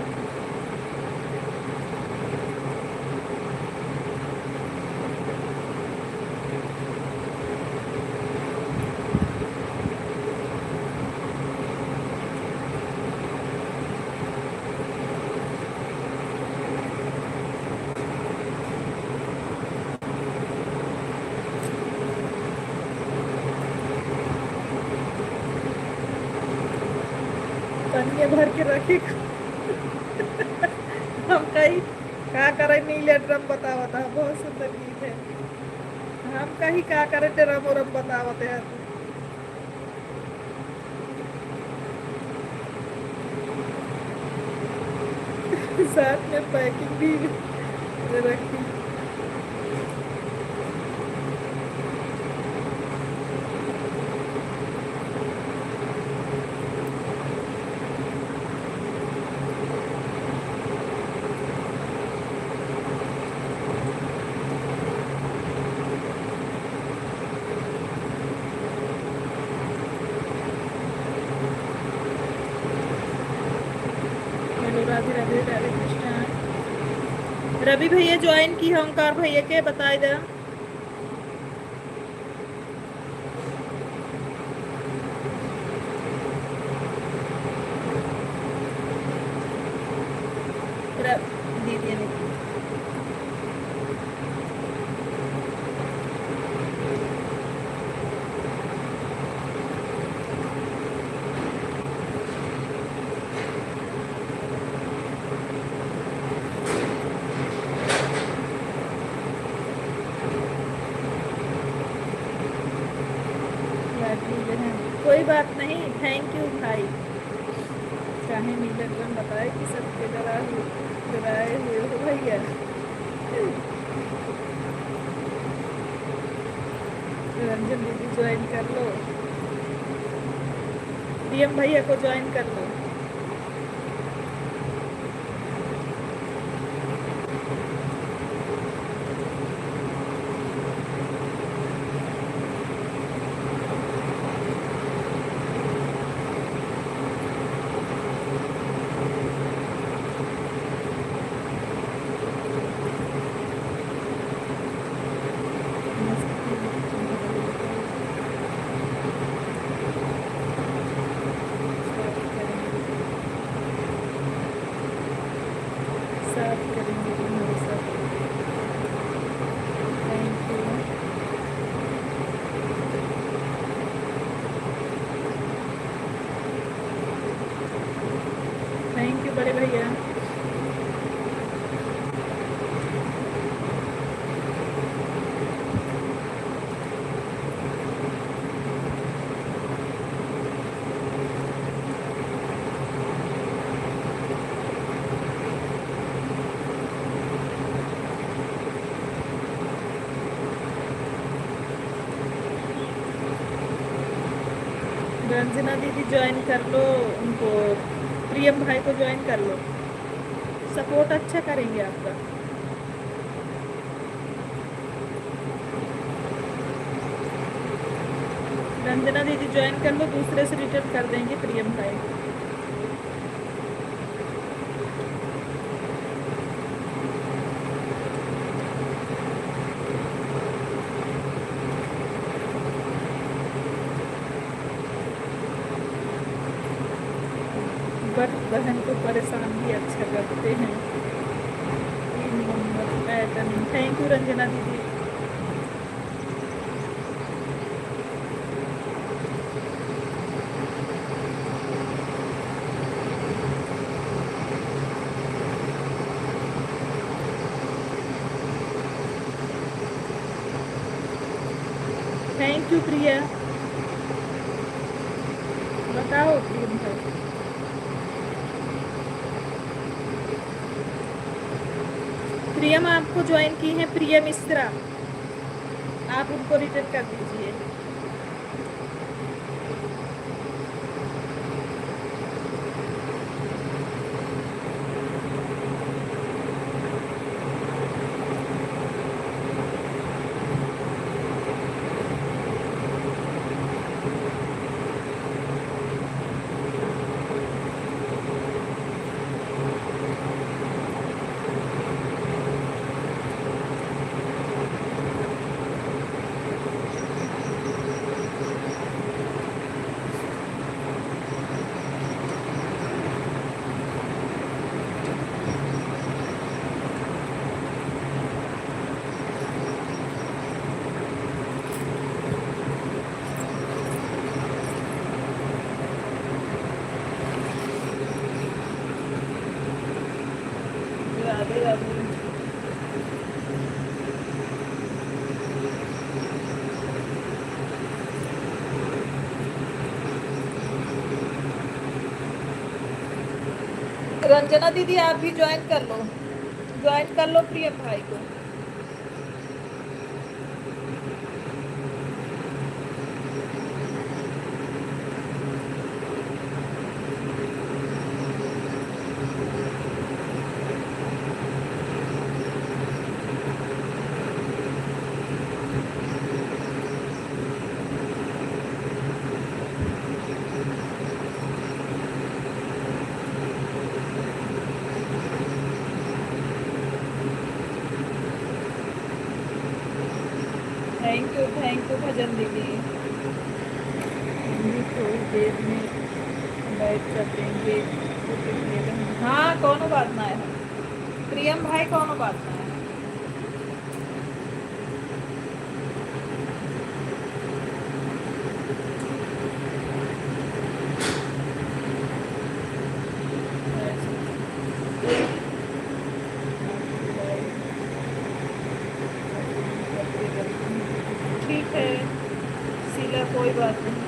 पनिया भर के रखे हम कहीं का करे नीले ड्रम बतावत है, बहुत सुंदर गीत है। हम कहीं का करे ड्रम और बतावत है। साथ में पैकिंग भी रखी। राधे राधे राधे कृष्णा। रवि भैया ज्वाइन की है, ओंकार भैया के बताए दे। दीदी ने कोई बात नहीं, थैंक यू भाई। चाहे नीले ड्रम बताए कि सबके डराए हुए हो भैया। रंजन दीदी ज्वाइन कर लो, डीएम भैया को ज्वाइन कर लो। साफ करेंगे रंजना दीदी ज्वाइन कर लो उनको, प्रियम भाई को ज्वाइन कर लो, सपोर्ट अच्छा करेंगे आपका। रंजना दीदी ज्वाइन कर लो, दूसरे से रिटर्न कर देंगे प्रियम भाई। बट बहन को परेशान भी अच्छा करते हैं। 3 number pattern, thank you Ranjana दीदी। थैंक यू प्रिया। बताओ प्रियम भाई। प्रियम आपको ज्वाइन की है प्रिया मिश्रा, आप उनको रिटर्न कर दीजिए। राधे राधे। रंजना दीदी आप भी ज्वाइन कर लो, ज्वाइन कर लो प्रियम भाई को। थैंक यू भजन दीदी। थोड़ी देर में बैठ सकेंगे। हाँ कोनो बात ना है प्रियम भाई, कोनो बात ना है। ठीक है शीला, कोई बात नहीं।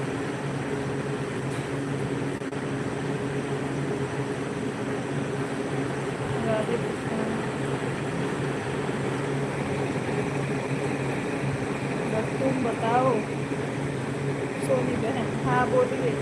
राधे कृष्ण। बस तुम बताओ सोनी बहन। हाँ बोलिए।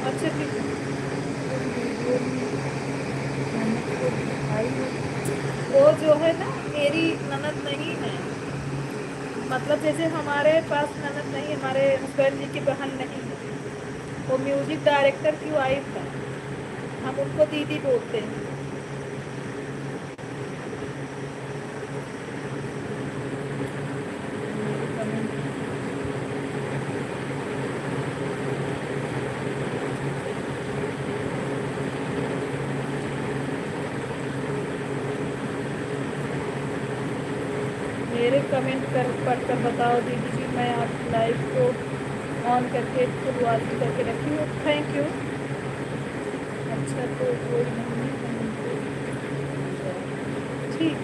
अच्छा ठीक है। वो जो है ना मेरी ननद नहीं है, मतलब जैसे हमारे पास ननद नहीं, हमारे हस्बैंड जी की बहन नहीं है, वो म्यूजिक डायरेक्टर की वाइफ है, हम उनको दीदी बोलते हैं। मेरे कमेंट पढ़कर बताओ दीदी जी, मैं आप लाइव को ऑन करके फुल वॉच करके रखी हूँ। Thank you. अच्छा तो कोई नहीं है, ठीक।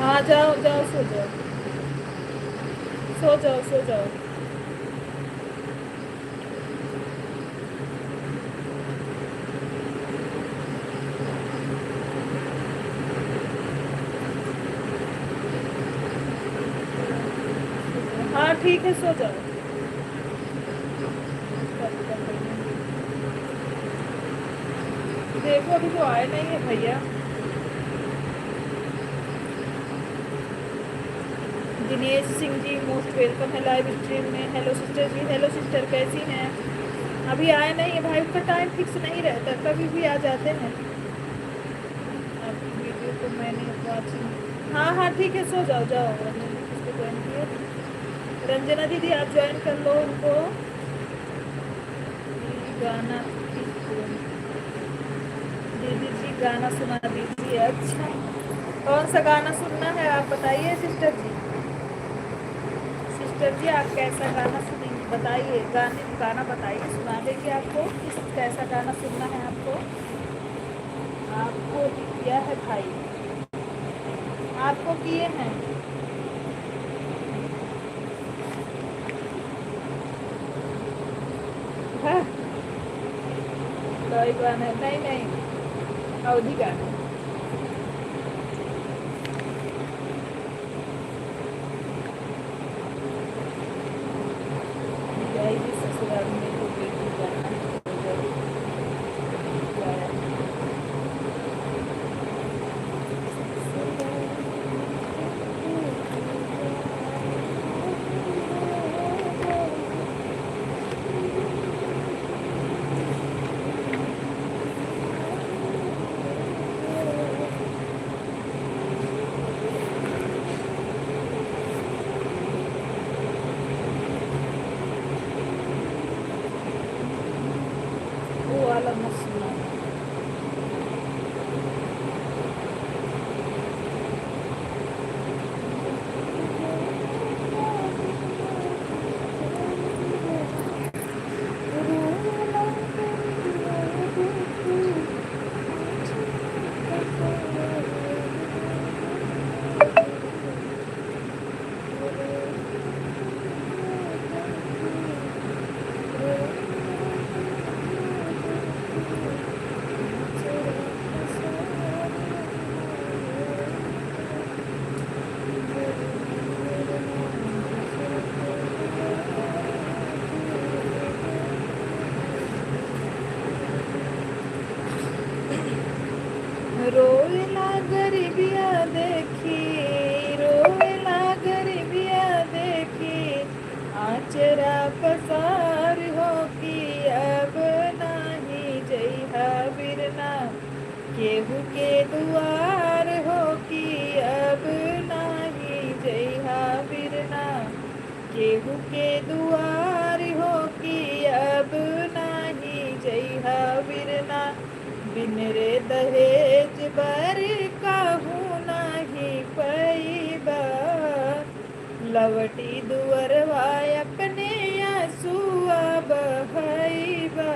हाँ जाओ जाओ, सो जाओ, सो जाओ, सो जाओ। हाँ ठीक है, सो जाओ। देखो अभी तो आए नहीं है भैया। दिनेश सिंह जी मोस्ट वेलकम है लाइव स्ट्रीम में। हेलो सिस्टर जी, हेलो सिस्टर, कैसी हैं? अभी आए नहीं है भाई, उसका टाइम फिक्स नहीं रहता, कभी भी आ जाते हैं। आपकी वीडियो को मैंने वॉचिंग। हाँ हाँ ठीक है, सो जाओ, जाओ। रंजना किसको ज्वाइन किए? रंजना दीदी आप ज्वाइन कर लो उनको। गाना दीदी जी, गाना सुना दीजिए। अच्छा, कौन सा गाना सुनना है आप बताइए सिस्टर जी। सिस्टर जी आप कैसा गाना सुनेंगे बताइए, गाना बताइए, सुना देंगे आपको। किस कैसा गाना सुनना है आपको? आपको किया है भाई, आपको किए हैं। हाँ, कोई गाना नहीं, नहीं अवधि गाना। जाएगी ससुराल में तो बेटी गाना गाया। वो वाला मत सुना। रोएला गरीबिया देखी, रोएला गरीबिया देखी, आचरा पसार हो कि अब नाही जइहा बिरना, केहू के दुआर हो कि अब नाही जइहा बिरना, केहू के दुआर हो कि अब नाही जइहा बिरना, बिन रे दहेज बर कहूँ नाही पैबा, लवटी दुअरवा अपने आंसुआ बहैबा,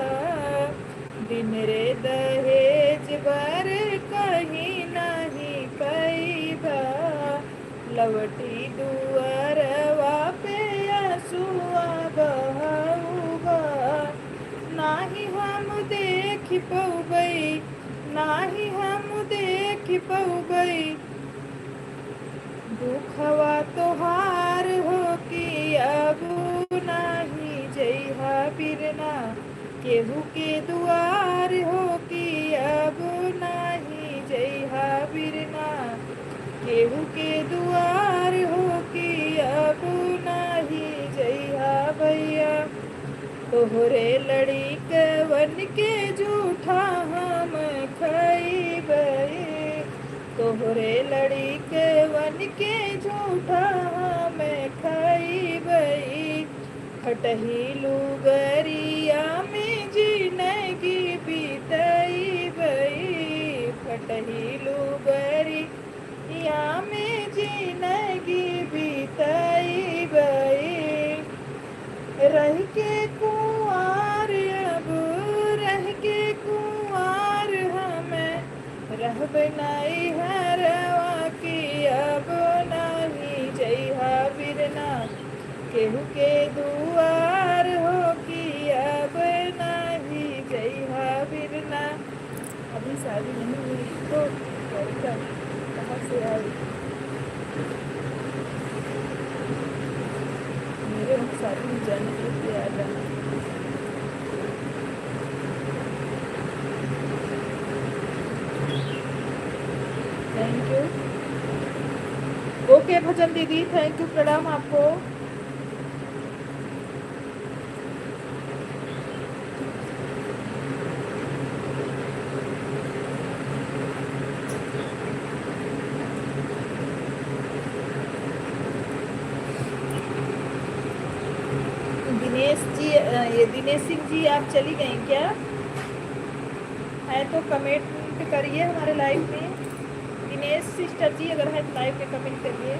बिन रे दहेज बर कहीं नहीं पैबा, लवटी दुअरवा पे आंसुआ बहौबा, नाही हम देख पौबै, नाही हम देख पौबै, दुखवा तोहार हो कि अब नाही जइहा बिरना, केहू के दुआर हो कि अब नाही जइहा बिरना, केहू के दुआर हो कि अब नाही जइहा भैया, तोहरे लड़िकवन के झूठा हम खइबै, तोहरे लड़िकवन के झूठा हम खइबै, खटही लुगरिया में जिंदगी बितैबै, खटही लुगरिया में जिंदगी बितैबै, रह के कुंवार अब रह के कुंवार हमें रहबै नहीं हरवा कि अब ना केहू के दुआर हो कि अब नहीं जइहा बिरना। अभी शादी नहीं हुई तो लड़का कहाँ से आई। मेरे हम शादी में जाने के लिए तैयार रहना। Thank you. ओके भजन दीदी, थैंक यू, प्रणाम आपको। दिनेश जी, ये दिनेश सिंह जी आप चली गई क्या? है तो कमेंट करिए हमारे लाइव में। दिनेश सिस्टर जी अगर है तो लाइव में कमेंट करिए।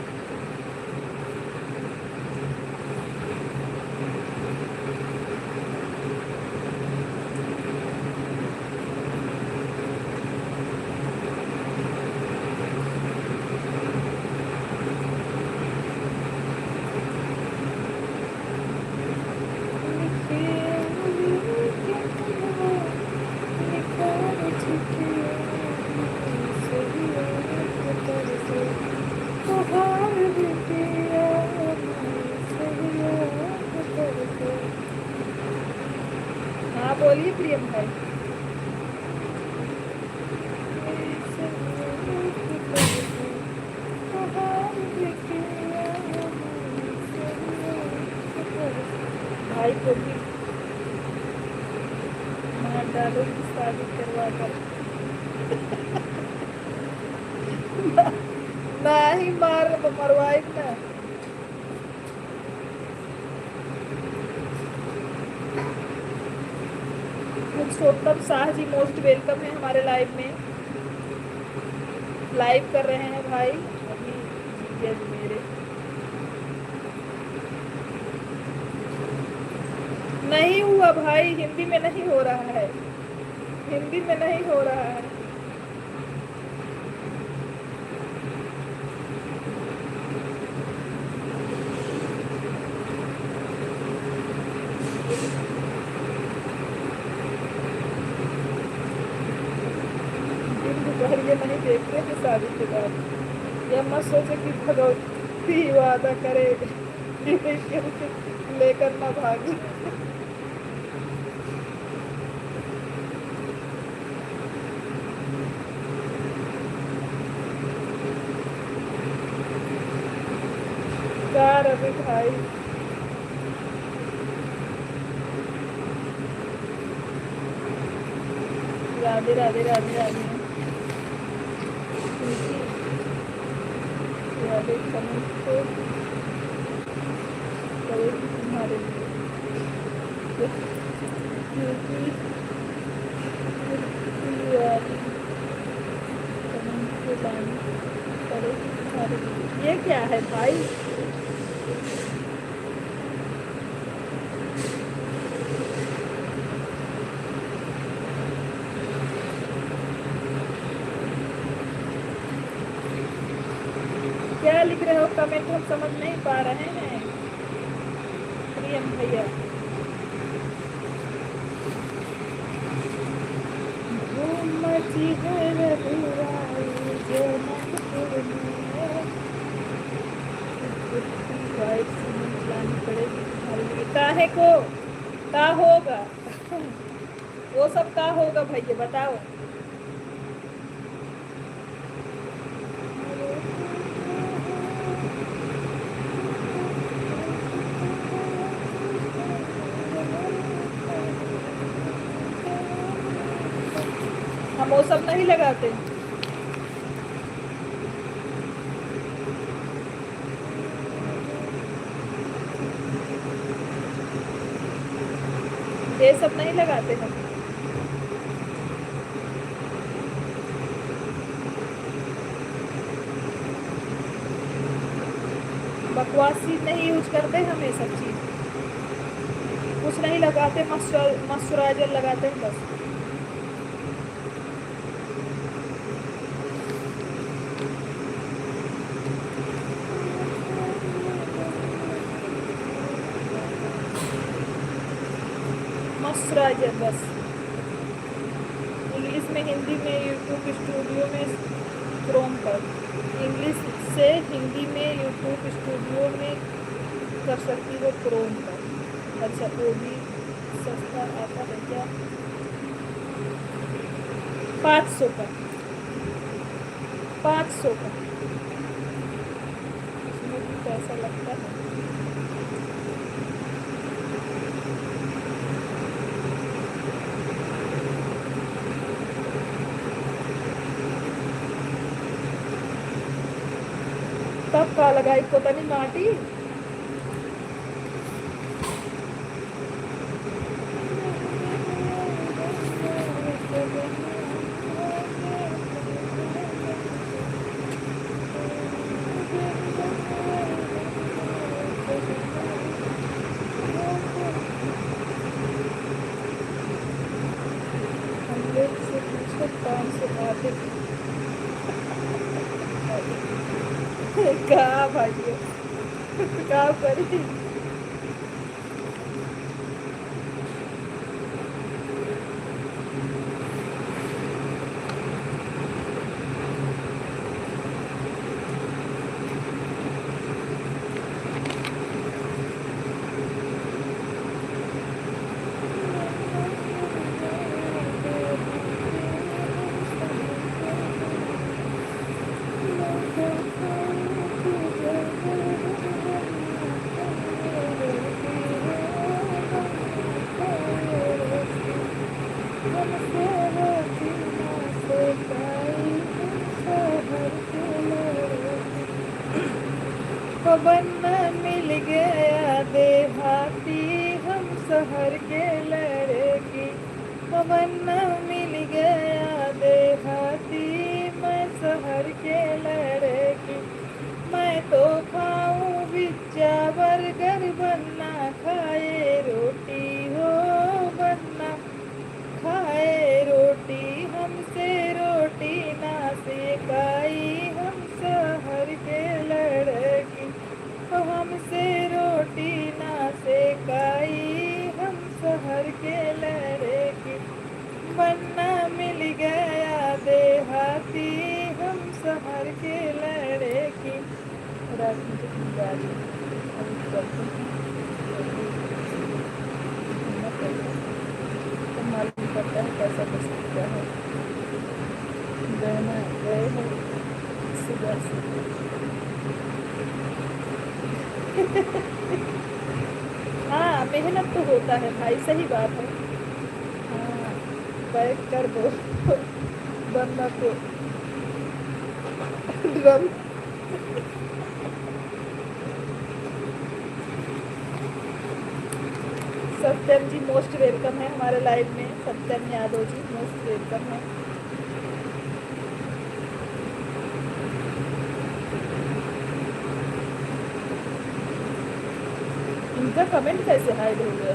हाँ बोलिए प्रियम भाई। भाई को भी मार डालो शादी करवा कर। ना ही मार तो मरवाई ना। पुरुषोत्तम शाह जी मोस्ट वेलकम है हमारे लाइव में। लाइव कर रहे हैं भाई अभी जीजा जी मेरे। नहीं हुआ भाई, हिंदी में नहीं हो रहा है, हिंदी में नहीं हो रहा है। ये नहीं देखते थे शादी के बाद। यह मत सोचे कि भगवती वादा करे लेकर ना भागी। कार अभी भाई राधे राधे राधे राधे राधे। कमेंट तो करेगी तुम्हारे लिए कमेंट के लाइन करेगी तुम्हारे लिए। ये क्या है भाई? क्या लिख रहे हो कमेंट हम समझ नहीं पा रहे हैं प्रियम भैया। काहे को का होगा वो सब का होगा भैया बताओ। हम वो सब नहीं लगाते। ये सब नहीं लगाते हम। बकवासी नहीं यूज करते हम ये सब चीज। कुछ नहीं लगाते, मॉइस्चराइजर लगाते हैं बस। मॉइस्चराइजर बस। इंग्लिश में हिंदी में यूट्यूब स्टूडियो में क्रोम पर, इंग्लिश से हिंदी में यूट्यूब स्टूडियो में कर सकती हो क्रोम पर। अच्छा, वो भी सस्ता आता है क्या? 500 का, 500 का इसमें भी पैसा लगता है। तब का लगाई पता नहीं माटी। से पूछो 500 आते कहा भाई क्या करी। पवन मिल गया देहाती हम शहर के लड़की, पवन मिल गया देहाती मैं शहर के लड़की। मैं तो खाऊं पिज्जा बर्गर बनना खाए रोटी हो बनना खाए रोटी, हमसे रोटी ना सेकाई हम शहर के लड़की। तो हमसे रोटी ना सेकाई हम शहर के लड़की। बनना मिल गया देहाती हम शहर के लड़की। मालूम पड़ता है कैसा क्या है। गए हैं सुबह से हाँ, मेहनत तो होता है भाई, सही बात है। हाँ, बैठ कर दो वरना तो ड्रम। सत्यम जी मोस्ट वेलकम है हमारे लाइव में। सत्यम यादव जी मोस्ट वेलकम है। इनका कमेंट कैसे हाइड हो गया?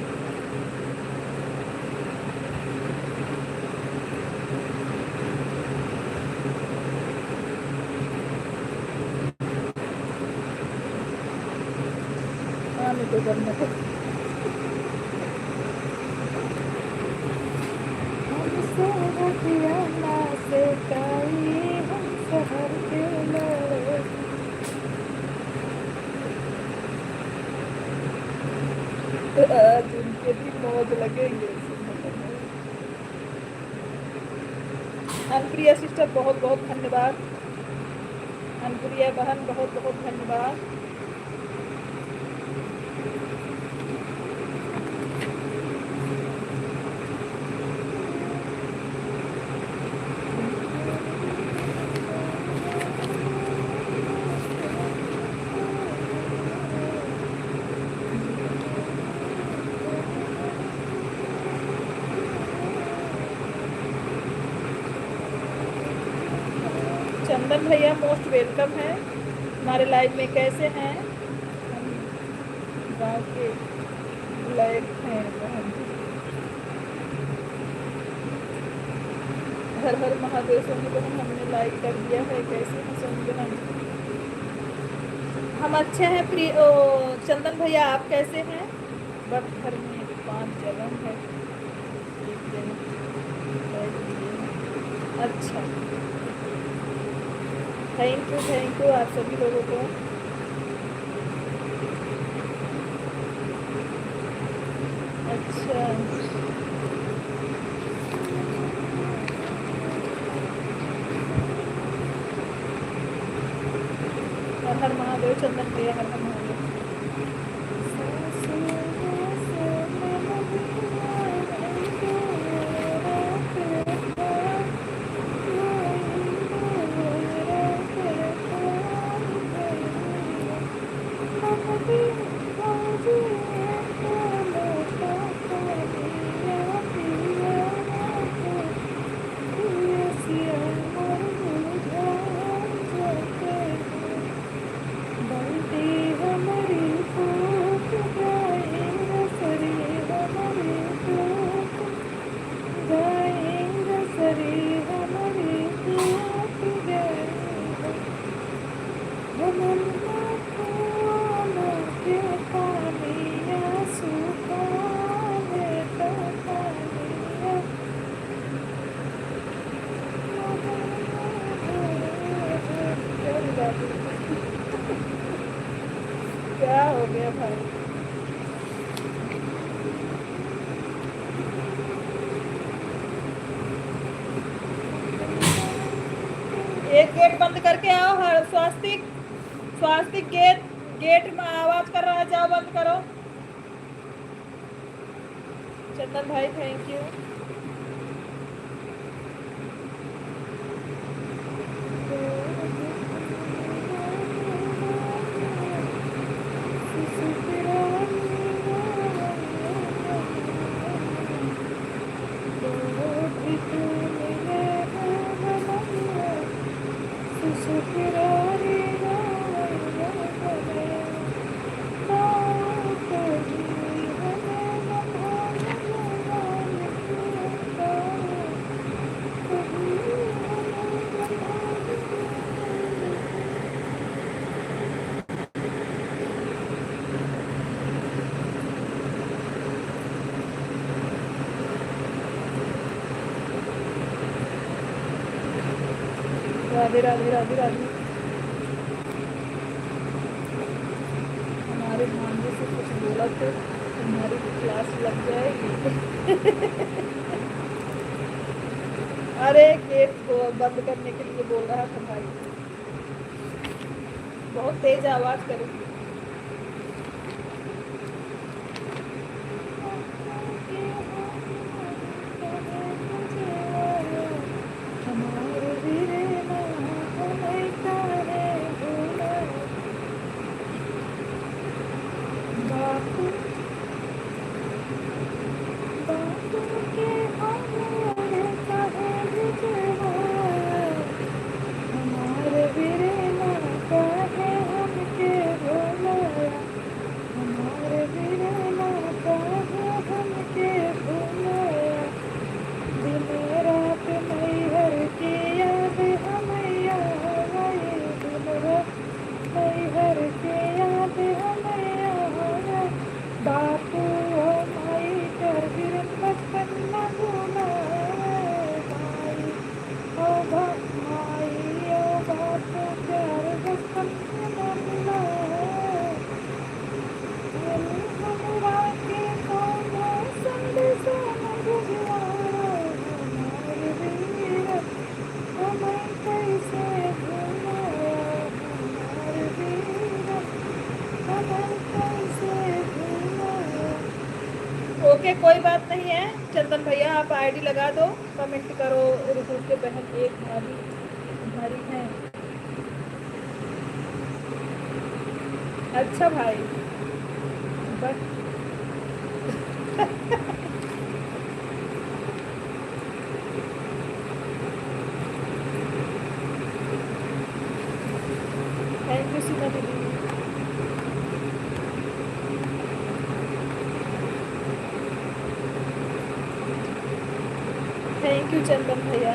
आने तो करना तो से हम शहर के लड़की। आज उनके भी मौज लगेंगे। अनुप्रिया सिस्टर बहुत बहुत धन्यवाद। अनुप्रिया बहन बहुत बहुत धन्यवाद। चंदन भैया मोस्ट वेलकम है हमारे लाइव में। कैसे हैं? हम गाँव के लायक हैं बहन। हर हर महादेव सोनी बहन हमने लाइक कर दिया है। कैसे हैं सोनी बहन? हम अच्छे हैं। चंदन भैया आप कैसे हैं? बट घर में 5 जलन है। दीजिए लाइक दीजिए। अच्छा, थैंक यू आप सभी लोगों को। अच्छा, हर हर महादेव चंदन भैया, हर हर महादेव। क्या हो गया भाई? एक गेट बंद करके आओ। हर स्वास्तिक, स्वास्तिक गेट गेट में आवाज कर रहा है, जाओ बंद करो। चंदन भाई थैंक यू। राधे राधे राधे राधे। हमारे मानने से कुछ बोला तो तुम्हारी क्लास लग जाएगी। अरे गेट को बंद करने के लिए बोल रहा था भाई, बहुत तेज आवाज करेगी। ओके कोई बात नहीं है चंदन भैया, आप आईडी लगा दो, कमेंट करो। रुक के बहन एक भारी है। अच्छा भाई बस। थैंक यू सीमा दीदी। थैंक यू चंदन भैया।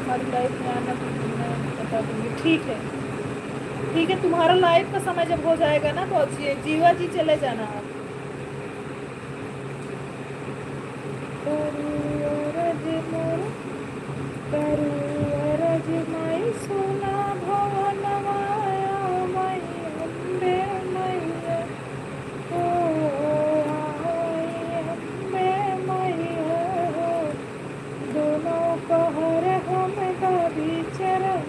हमारी लाइफ में आना तो मैं बता दूँगी। ठीक है, तुम्हारा लाइफ का समय जब हो जाएगा ना तो जीवा जी चले जाना आप। माई सोना भवनवाया माई अम्बे मैया ओ अम्बे मैया दोनों कहर हम गावी चरण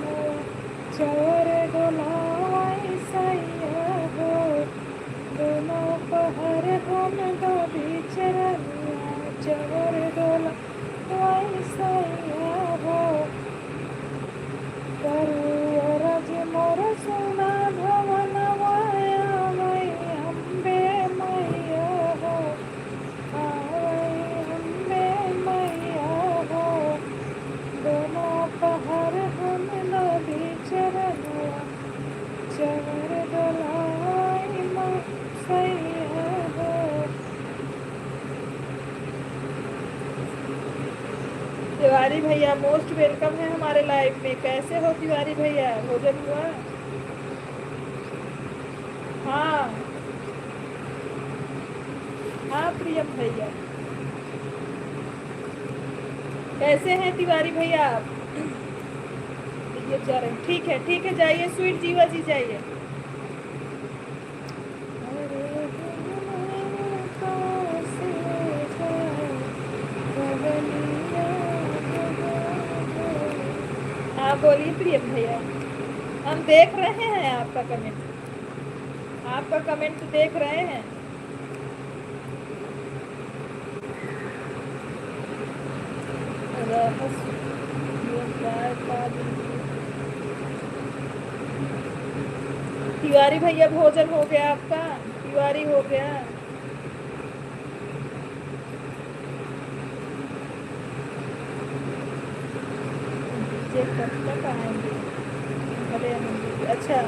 चवर डोलावाई सैया हो दोनों कहर हम गावी चरण चवर डोलावाई सैया हो रज मोर सोना भवनवाया मई अम्बे मैया हो अम्बे मैया हो दोनों पहर हम नदी चरनुआ चवर डोलाई सैया हो। तिवारी भैया मोस्ट वेलकम है हमारे लाइफ में। कैसे हो तिवारी भैया, भोजन हुआ? हाँ हाँ प्रियम भैया, कैसे हैं तिवारी भैया आप? ये जा रहे हैं, ठीक है जाइए स्वीट जीवा जी जाइए। हाँ बोलिए प्रियम भैया, हम देख रहे हैं आपका कमेंट देख रहे हैं। तिवारी भैया भोजन हो गया आपका? तिवारी हो गया? कब तक आएंगे? अच्छा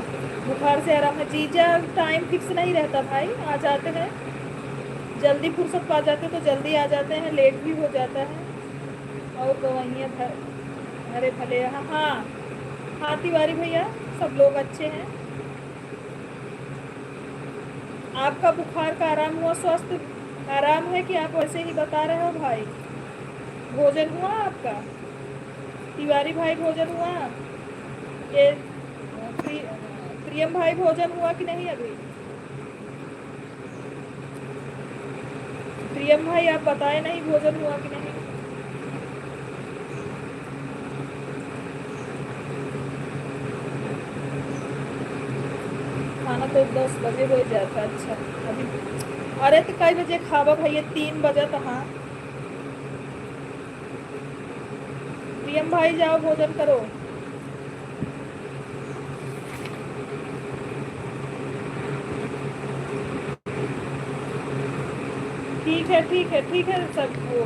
बुखार से आराम है? जीजा टाइम फिक्स नहीं रहता भाई, आ जाते हैं जल्दी, फुर्सत पा जाते तो जल्दी आ जाते हैं, लेट भी हो जाता है। और दवाइयाँ भरे भले हाँ तिवारी भैया सब लोग अच्छे हैं। आपका बुखार का आराम हुआ? स्वस्थ आराम है कि आप वैसे ही बता रहे हो भाई? भोजन हुआ आपका तिवारी भाई? भोजन हुआ? ये प्रियम भाई भोजन हुआ कि नहीं अभी? प्रियम भाई आप बताए नहीं भोजन हुआ कि नहीं? खाना तो 10 बजे हो जाता। अच्छा अभी अरे तो कई बजे खावा भैया? 3 बजे तो हाँ प्रियम भाई जाओ भोजन करो। ठीक है सब। वो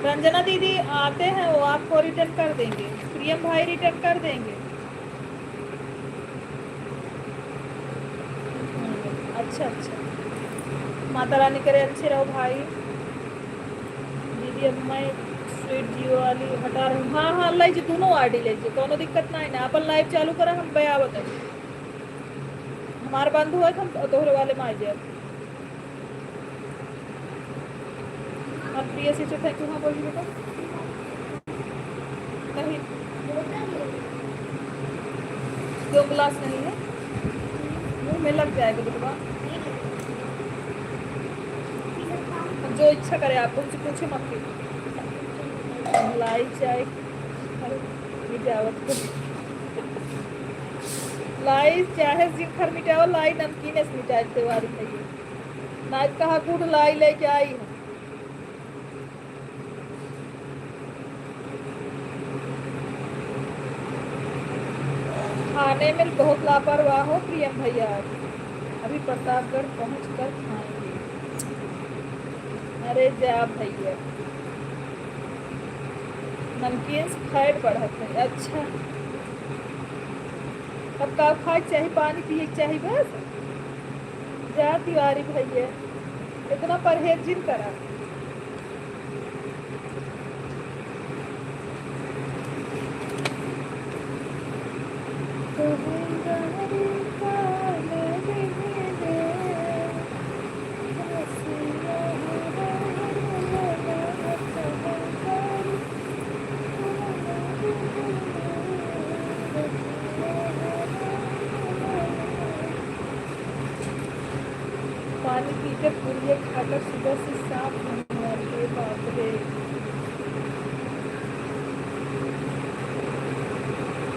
रंजना दीदी आते हैं वो आपको रिटर्न कर देंगे, प्रियम भाई रिटर्न कर देंगे। अच्छा माता रानी करे अच्छे रहो भाई। दीदी अब मैं स्वीट जियो वाली हटा रही हूँ। हाँ लीजिए दोनों आईडी लीजिए, कोनो दिक्कत नहीं ना। अपन लाइव चालू करा हम बया बताइए हमारे बंद हुआ हम तोहरे वाले में आ जाए। आप प्रिय से थैंक यू। हाँ बोलिए बेटा। नहीं 2 ग्लास नहीं है, मुँह में लग जाएगा बेटा। जो इच्छा करे आप उनसे पूछे मत की। लाई चाय मिटावत लाई चाहे जिखर मिटाओ लाई नमकीन मिटाई त्योहारी चाहिए ना कहा गुड़ लाई लेके आई है। खाने में बहुत लापरवाह हो प्रियम भैया, अभी प्रतापगढ़ पहुँच कर खाएंगे। अरे जा भैया नमकीन से फैट बढ़त है। अच्छा अब का खाए चाहिए, पानी पिए चाहिए बस। जा तिवारी भैया इतना परहेज जिन करा। के पुड़िया खाकर सुबह से साफ नहीं आते, बाप रे।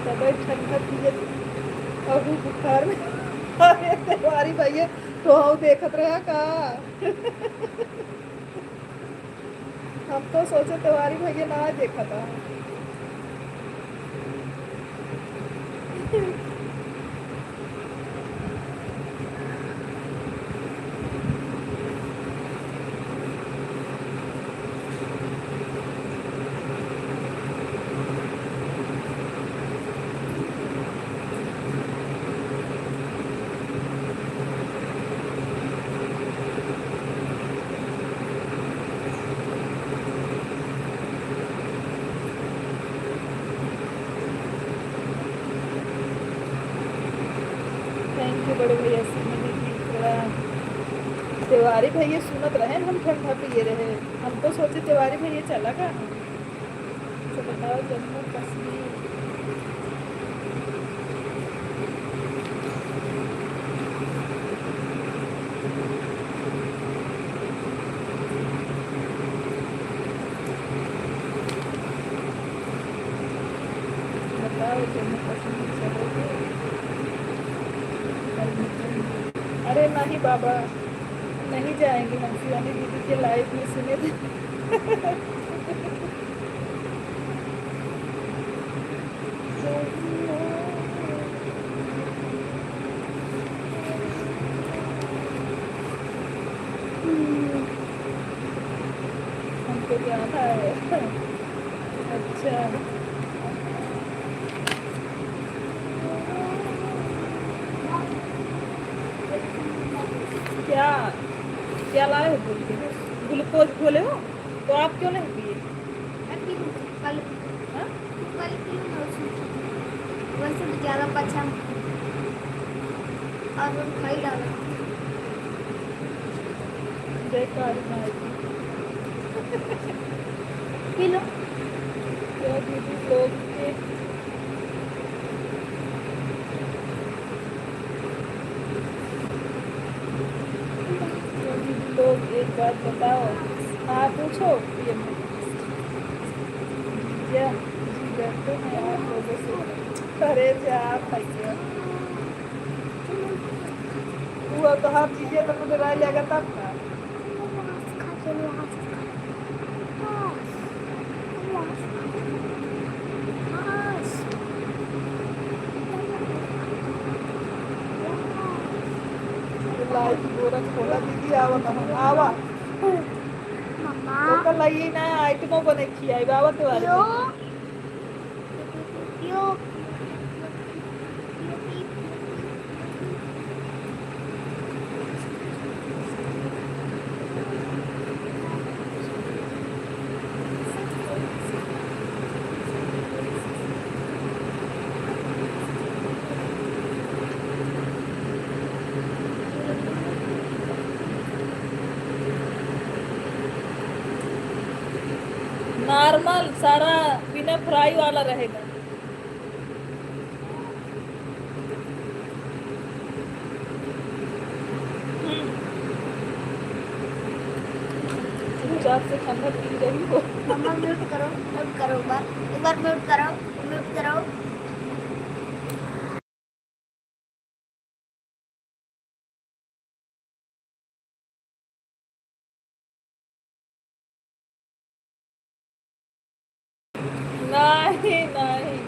दवाई ठंडा पिए अभी बुखार में। अरे तिवारी भैया तो हम देखत रहा का। हम तो सोचे तिवारी भैया ना देखा था। थैंक यू बड़े भैया सुनने दीदी थोड़ा। तिवारी भैया सुनत रहे हम ठंडा पिए रहे। हम तो सोचे तिवारी भैया चला का। तो बताओ जम्मू कश्मीर। बताओ जम्मू कश्मीर चलोगे? अरे नहीं बाबा, नहीं जाएंगे हम। शिवानी दीदी के लाइव में सुने थे। हमको जाना है। अच्छा क्या क्या लाए हो? बोल के ग्लूकोज बोले हो तो आप क्यों नहीं पिए? कल हाँ? कल वैसे भी ज़्यादा पसंद और वो खाई डाला। बेकार खाए पी लो। क्या दीदी लोग के क्या दीदी लोग एक बात बताओ। हाँ पूछो। ये क्या जी डरते हैं आप लोगों से? अरे जा भैया हुआ तो हर चीजें तो मुझे राय लेगा तब ना। लाइट गोरख खोला दीदी आवा कहाँ आवा। मम्मा तो कल आई ना आइटमों बने खियाई बाबा तिवारी यो भैया। यो नॉर्मल सारा बिना फ्राई वाला रहेगा। चुपचाप से ठंडा पी रही हो। मम्मा म्यूट करो एक बार म्यूट करो। नहीं नहीं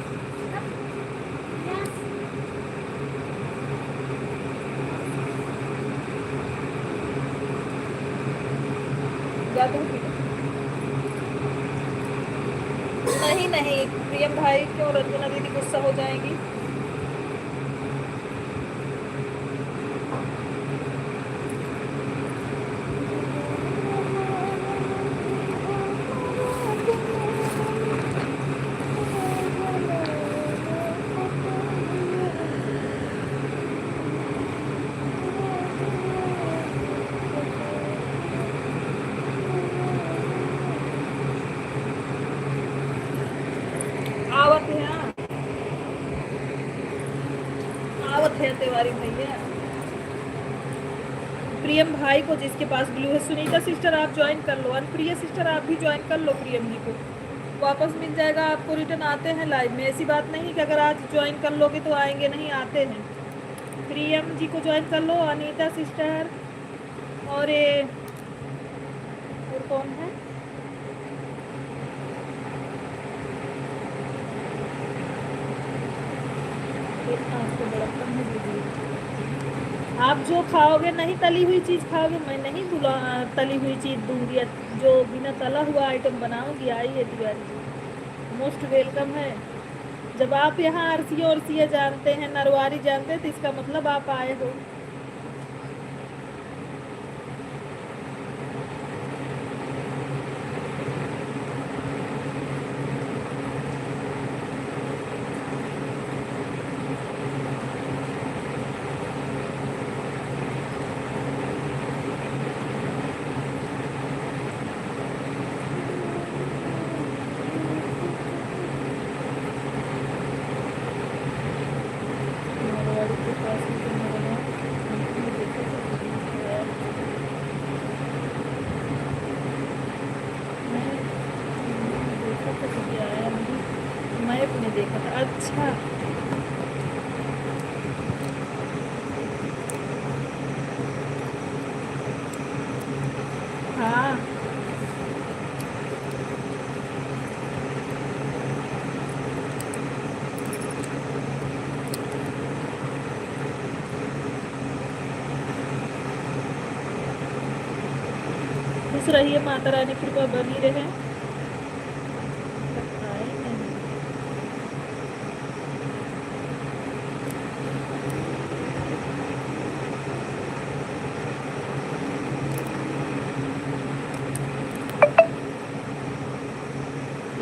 जा तुम पी लो। नहीं नहीं प्रियम भाई क्यों रंजना दीदी गुस्सा हो जाएंगी? आवत है हाँ। आवत है तिवारी भैया। प्रियम भाई को जिसके पास ब्लू है। सुनीता सिस्टर आप ज्वाइन कर लो, अनुप्रिया सिस्टर आप भी ज्वाइन कर लो। प्रियम जी को वापस मिल जाएगा आपको, रिटर्न आते हैं लाइव में। ऐसी बात नहीं कि अगर आज ज्वाइन कर लोगे तो आएंगे नहीं, आते हैं। प्रियम जी को ज्वाइन कर लो, अनीता सिस्टर और ये और कौन है, आपको बड़ा कम है दीदी। आप जो खाओगे नहीं तली हुई चीज़ खाओगे, मैं नहीं तली हुई चीज़ दूंगी। जो बिना तला हुआ आइटम बनाऊंगी, आइए तिवारी जी, मोस्ट वेलकम है। जब आप यहाँ अरसिया उर्सिया जानते हैं, नरवारी जानते हैं, तो इसका मतलब आप आए हो। नरवारी के पास में तो मेरा हमने देखा था, मैं देखा था कभी आया नहीं, मैप में देखा था। अच्छा हाँ, खुश रहिए, माता रानी कृपा बनी रहे। आए नहीं।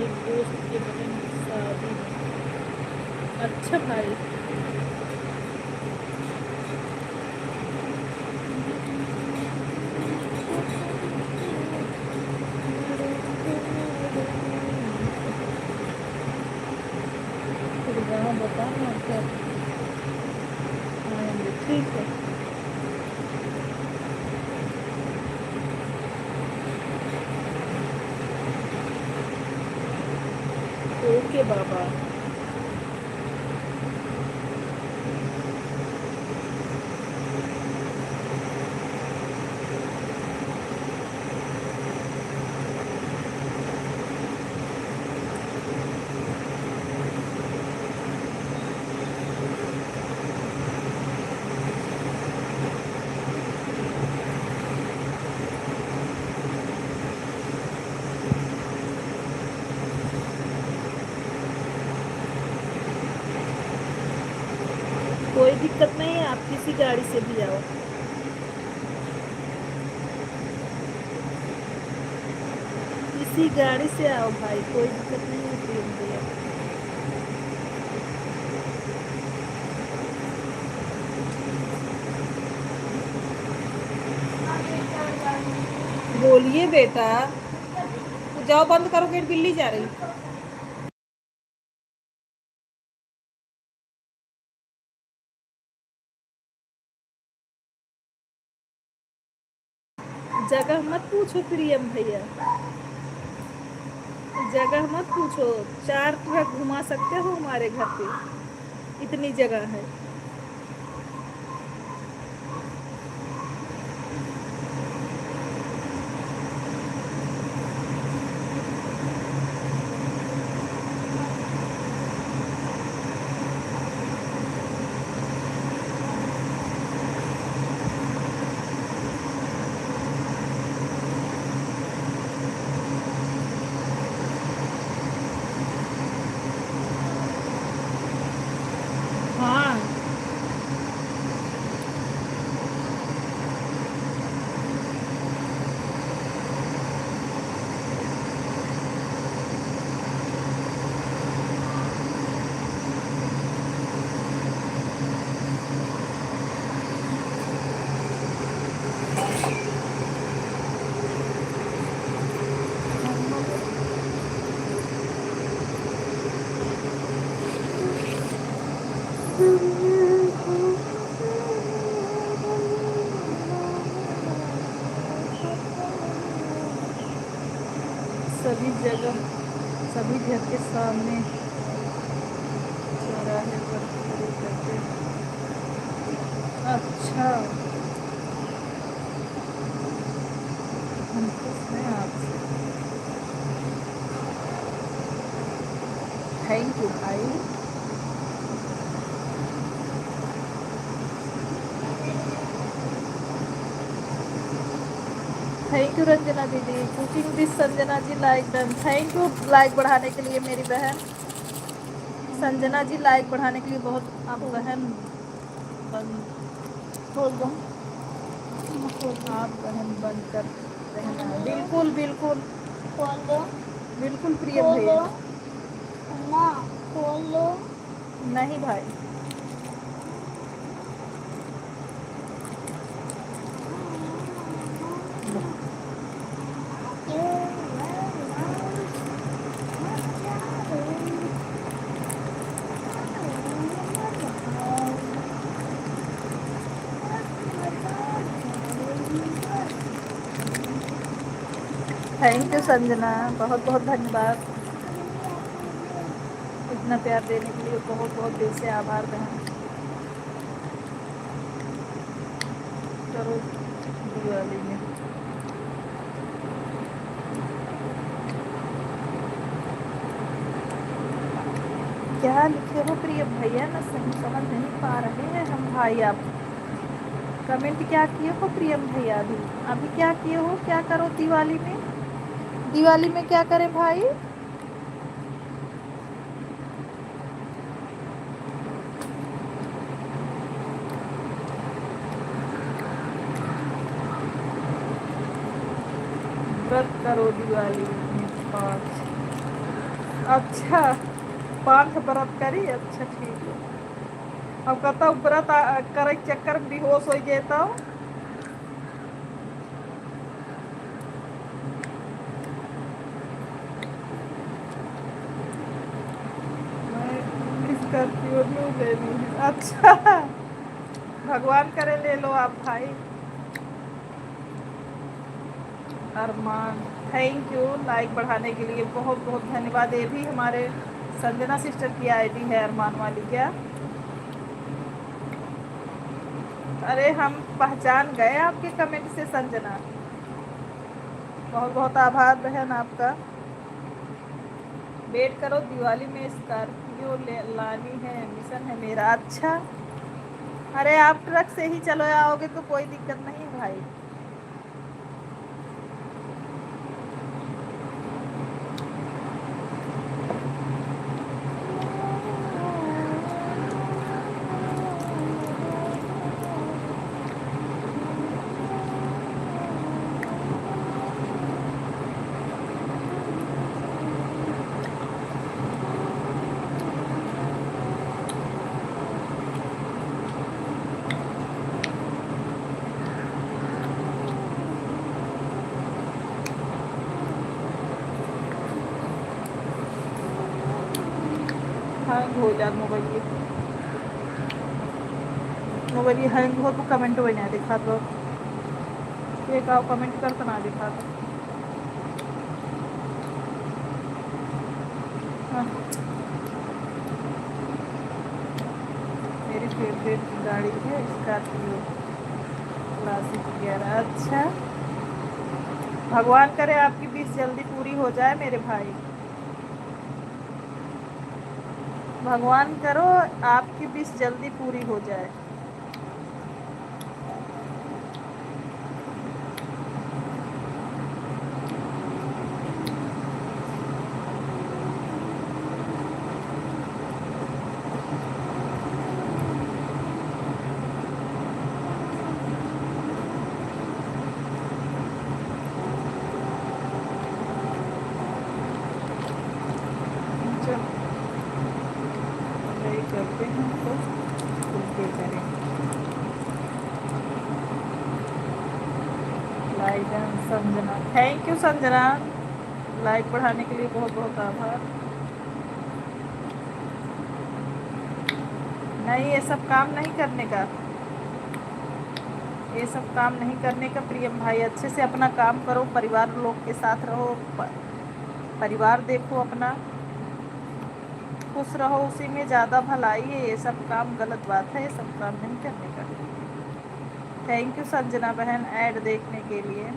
एक दोस्त के बहन की शादी है। अच्छा भाई, फिर वहाँ बताना क्या आएंगे, ठीक है। ओके बाबा। कोई दिक्कत नहीं है, आप किसी गाड़ी से भी आओ। किसी गाड़ी से आओ भाई, कोई दिक्कत नहीं है प्रियम भैया। बोलिए बेटा, जाओ बंद करो गेट, बिल्ली जा रही। जगह मत पूछो प्रियम भैया, जगह मत पूछो। 4 ट्रक घुमा सकते हो हमारे घर पे, इतनी जगह है। हाँ इस जगह सभी घर के सामने चौराहे पर खड़े करके। अच्छा, हम खुश हैं आपसे। थैंक यू भाई। थैंक यू रंजना दीदी। Cooking with Sanjana ji like done. Thank you like बढ़ाने के लिए मेरी बहन संजना जी। लाइक बढ़ाने के लिए बहुत आप बहन बन खोल दो। आप बहन बनकर रहना। बिल्कुल बिल्कुल खोल दो। बिल्कुल प्रिय खोल भैया। दो ना, खोल दो। नहीं भाई, थैंक यू संजना, बहुत बहुत धन्यवाद इतना प्यार देने के लिए। बहुत बहुत दिल से आभार बहन। करो दिवाली में क्या लिखे हो प्रिय भैया? ना सही समझ नहीं पा रहे हैं हम भाई। आप कमेंट क्या किए हो प्रियम भैया? अभी अभी क्या किए हो? क्या करो दिवाली में? दिवाली में क्या करें भाई? व्रत करो दिवाली में 5। अच्छा, 5 व्रत करी। अच्छा ठीक है। अब कहता व्रत करे चक्कर में बेहोश हो जाता हूँ। मैं स्कॉर्पियो लेनी है। अच्छा, भगवान करे ले लो आप भाई। अरमान, थैंक यू लाइक बढ़ाने के लिए। बहुत बहुत धन्यवाद। ये भी हमारे संजना सिस्टर की आईडी है अरमान वाली क्या? अरे हम पहचान गए आपके कमेंट से संजना। बहुत बहुत आभार बहन आपका। वेट करो दिवाली में स्कॉर्पियो लानी है, मिशन है मेरा। अच्छा, अरे आप ट्रक से ही चलो आओगे तो कोई दिक्कत नहीं भाई। हैंग हो जा मोबाइल हैंग हो तो कमेंट हो ना दिखा दो। एक आओ कमेंट कर तो ना दिखा दो। हाँ, मेरी फेवरेट गाड़ी है स्कॉर्पियो क्लासिक 11। अच्छा, भगवान करे आपकी 20 जल्दी पूरी हो जाए मेरे भाई। भगवान करो आपकी 20 जल्दी पूरी हो जाए। करते हैं तो खुल करें। Like Sanjana, thank you Sanjana, like बढ़ाने के लिए बहुत बहुत आभार। नहीं, ये सब काम नहीं करने का, ये सब काम नहीं करने का प्रियम भाई। अच्छे से अपना काम करो, परिवार लोग के साथ रहो, परिवार देखो अपना, खुश रहो, उसी में ज़्यादा भलाई है। ये सब काम गलत बात है, ये सब काम नहीं करने का। थैंक यू संजना बहन ऐड देखने के लिए।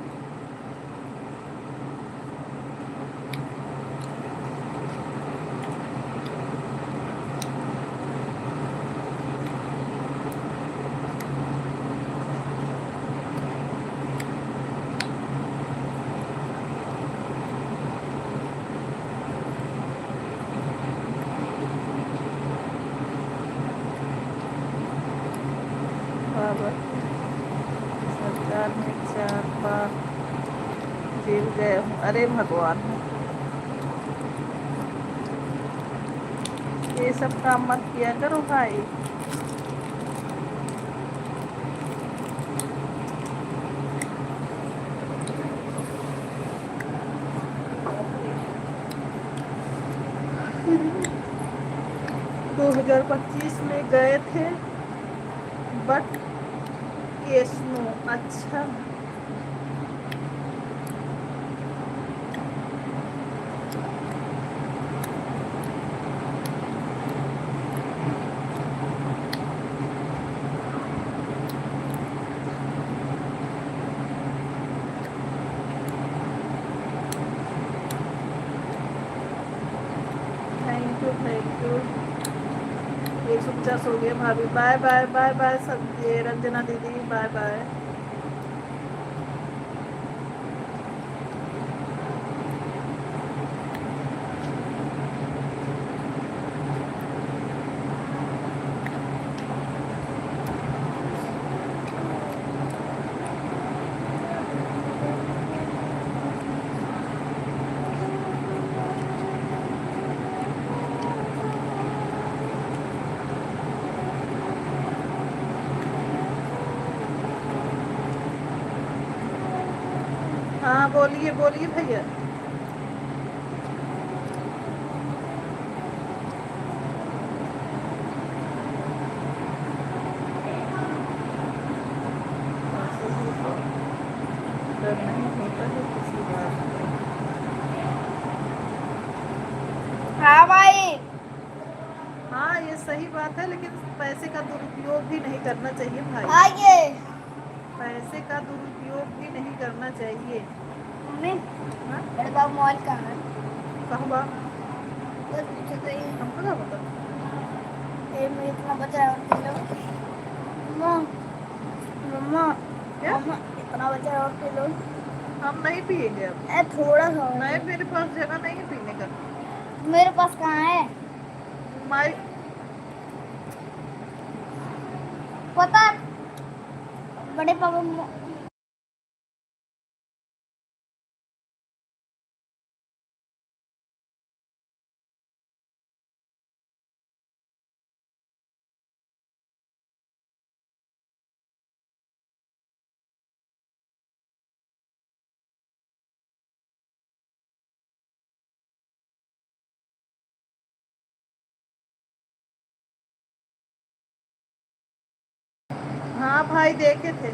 सरकार में 4 बार जीत गए हूँ। अरे भगवान, ये सब काम मत किया करो भाई। दो 2025 में गए थे बट केस नो। अच्छा, थैंक यू थैंक यू। 150 हो गए भाभी। बाय बाय बाय बाय सब, ये रंजना दीदी बाय बाय। हाँ बोलिए बोलिए भैया। डर नहीं होता है किसी बात का। हाँ भाई। हाँ ये सही बात है, लेकिन पैसे का दुरुपयोग भी नहीं करना चाहिए भाई। आगे पैसे का दुरुपयोग भी नहीं करना चाहिए। मम्मी, हाँ मेरे पास मोबाइल कहाँ है? कहवा बस पीछे तो ये हमको क्या पता। में इतना बचा है और पी लो। मम्मा, मम्मा, क्या? मम्मा, इतना बचा है और पी लो। हम नहीं पिएंगे अब। थोड़ा सा और नहीं, मेरे पास जगह नहीं है पीने का। दो। मेरे पास कहाँ है? माई पता है, बड़े पापा हाँ भाई देखे थे।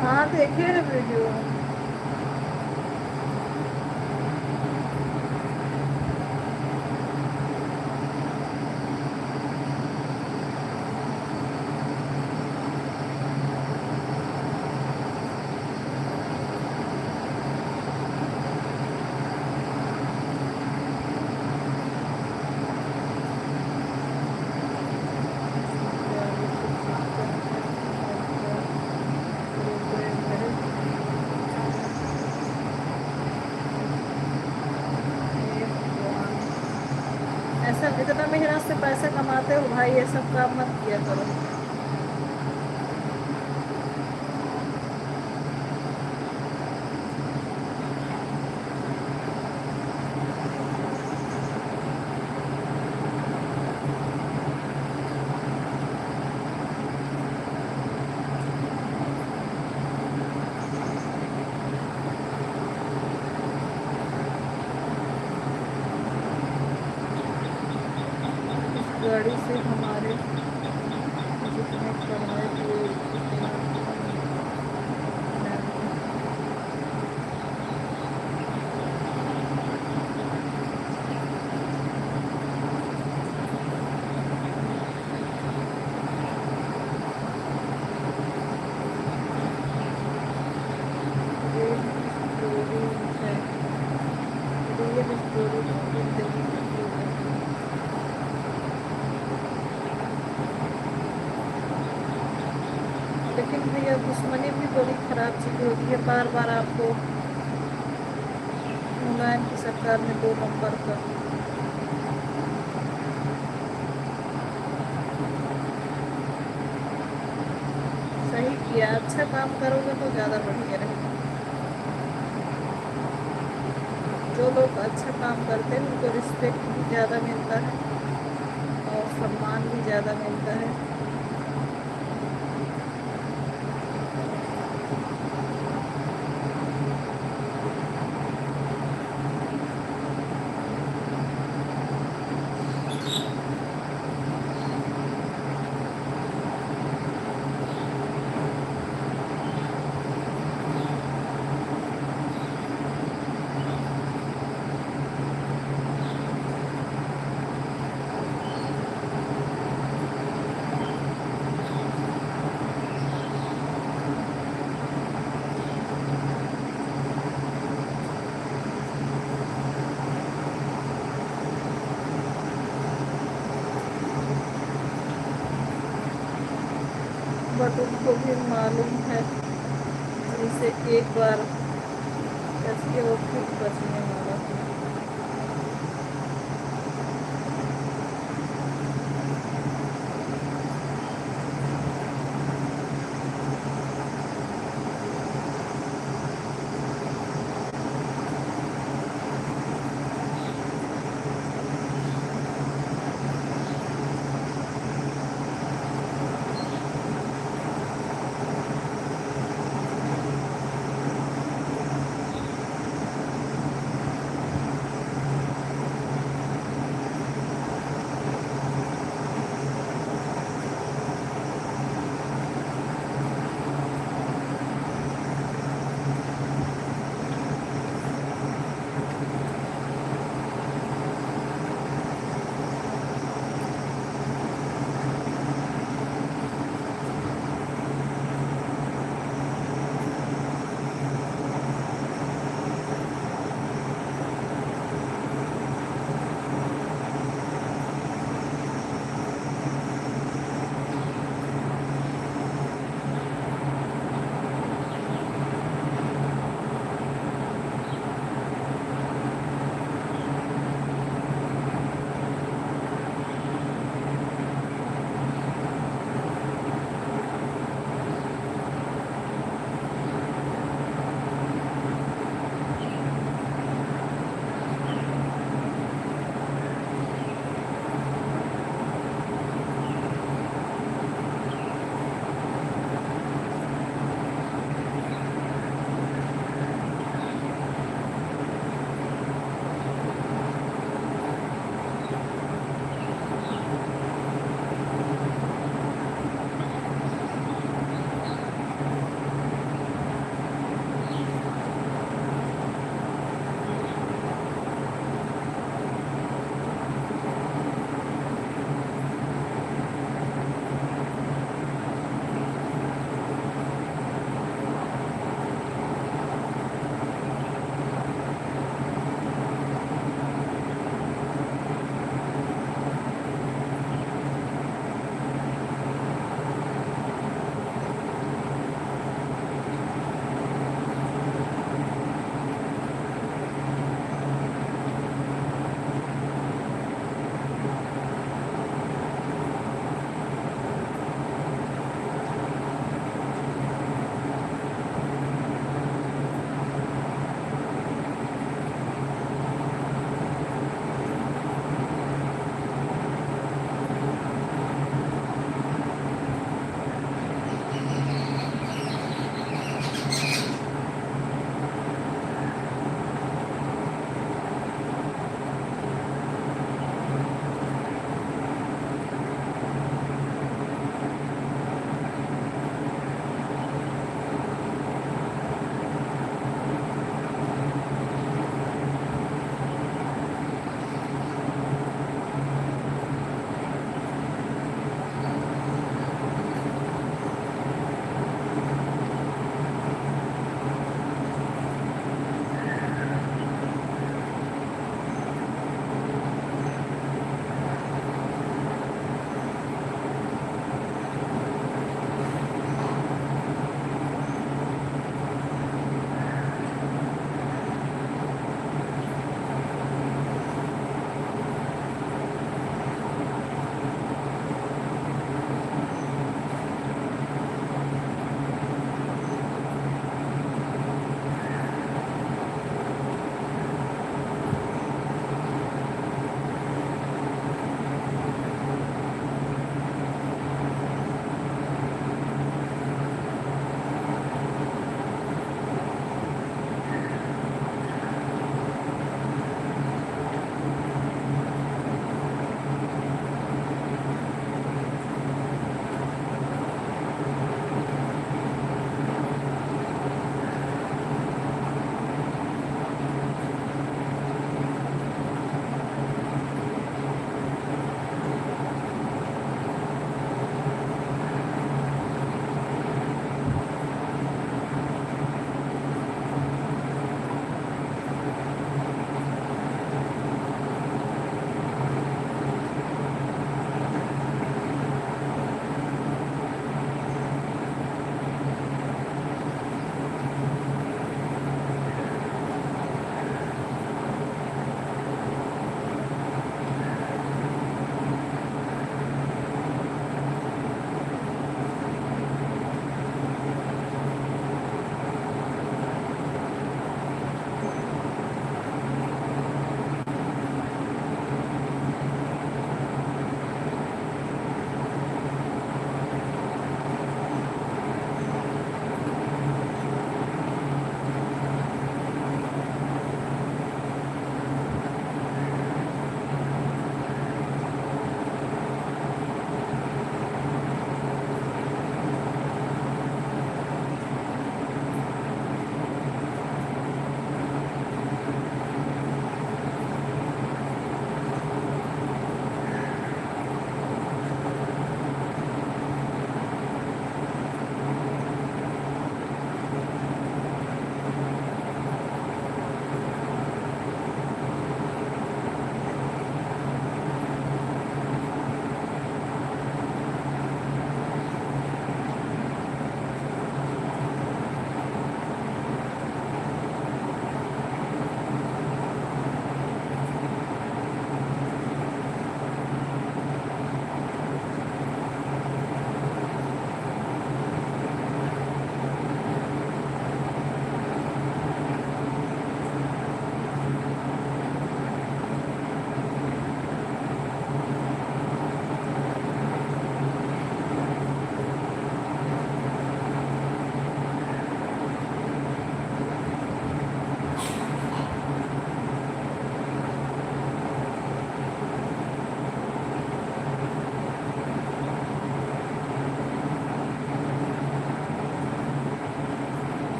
हाँ देखे है वीडियो। ऐसा इतना मेहनत से पैसा कमाते हो भाई, ये सब काम मत किया करो। गाड़ी से हमारे जितने कमाए हुए उतना स्टोरी है, रियल स्टोरी जिंदगी की है। लेकिन भैया दुश्मनी भी बड़ी खराब चीज़ होती है। बार बार आपको मुलायम की सरकार ने 2 नंबर का सही किया। अच्छा काम करोगे तो ज़्यादा बढ़िया रहेगा। जो लोग अच्छा काम करते हैं उनको रिस्पेक्ट भी ज़्यादा मिलता है और सम्मान भी ज़्यादा मिलता है। बट उनको भी मालूम है जिसे एक बार ऐसे वो फिर बचने वाला है।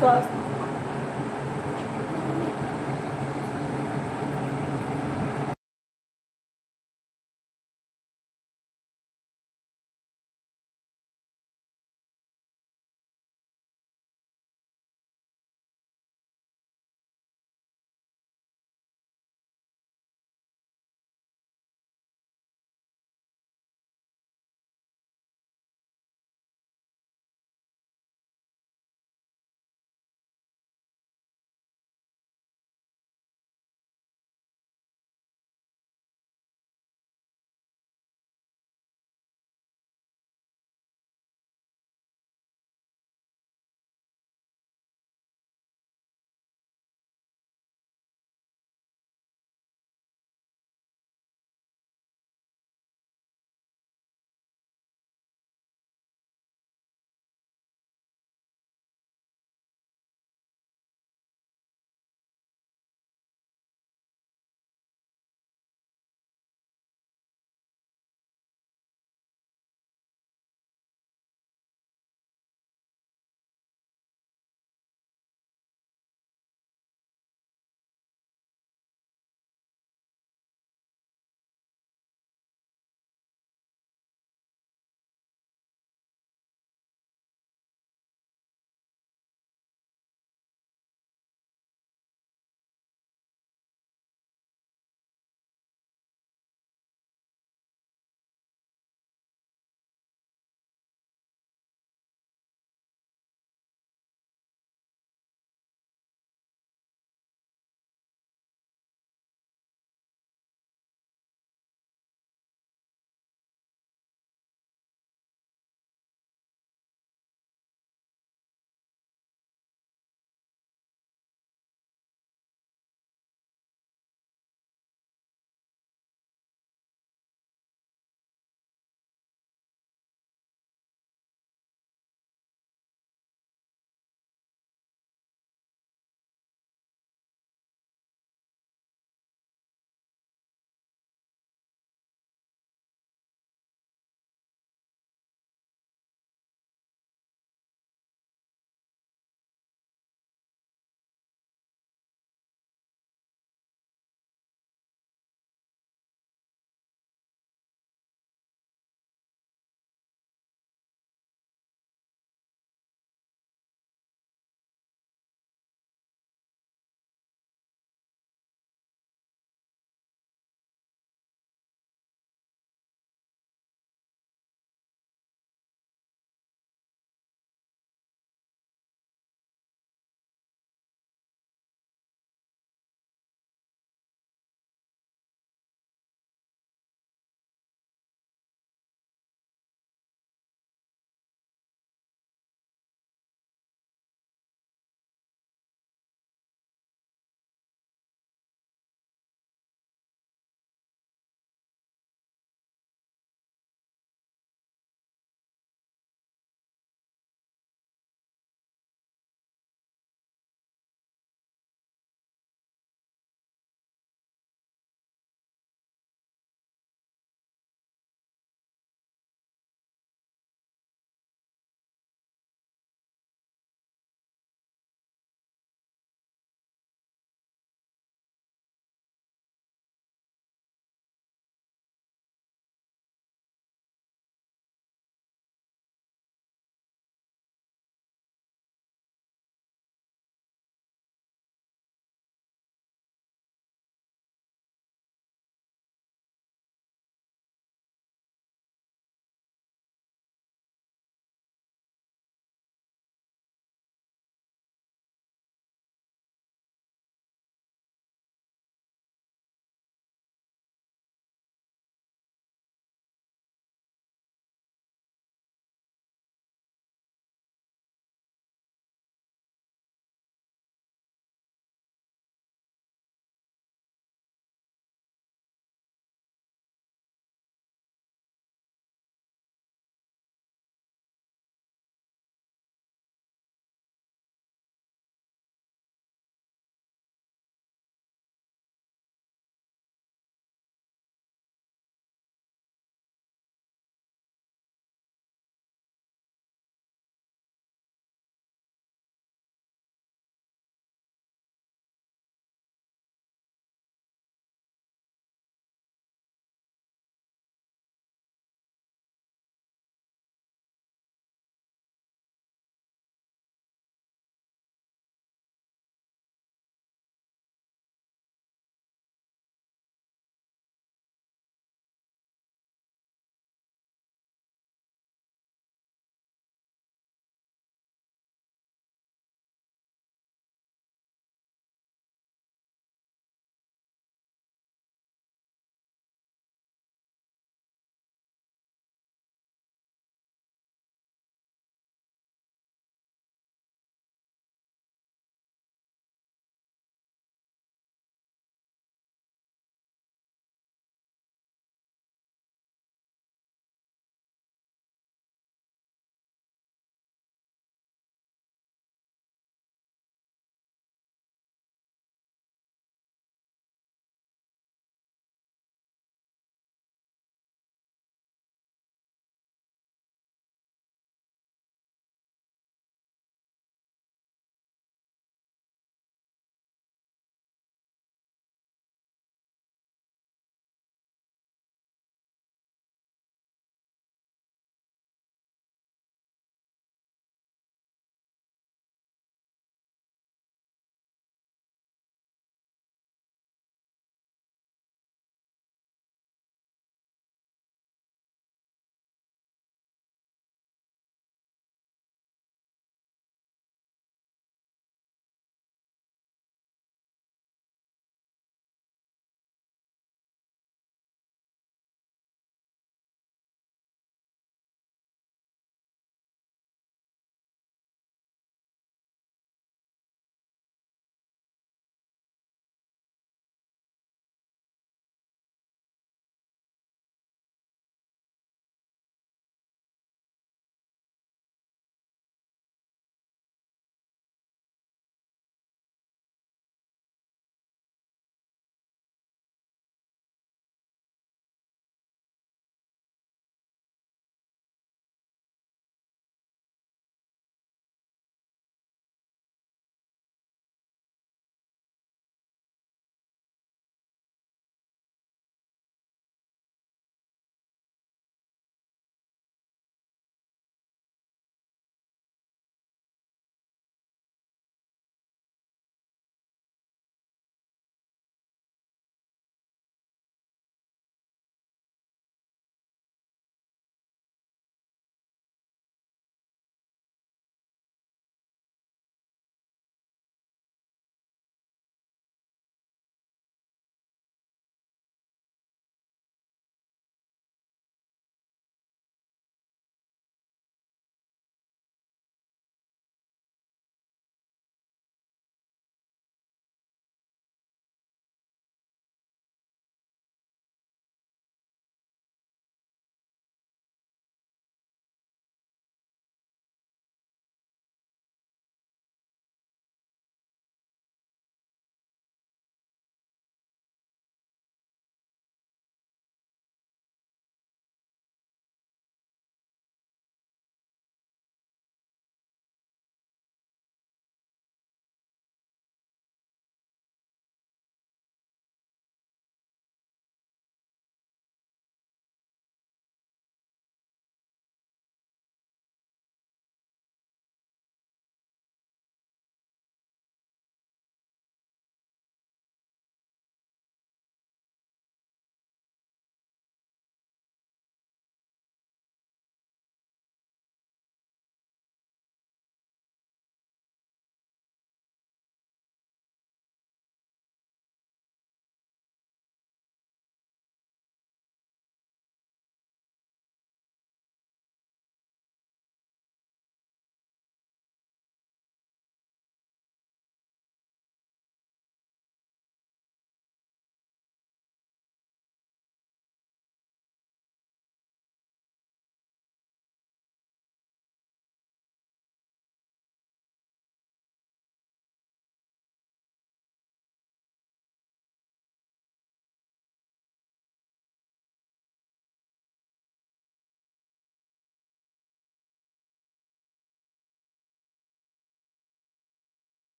स्वास्थ्य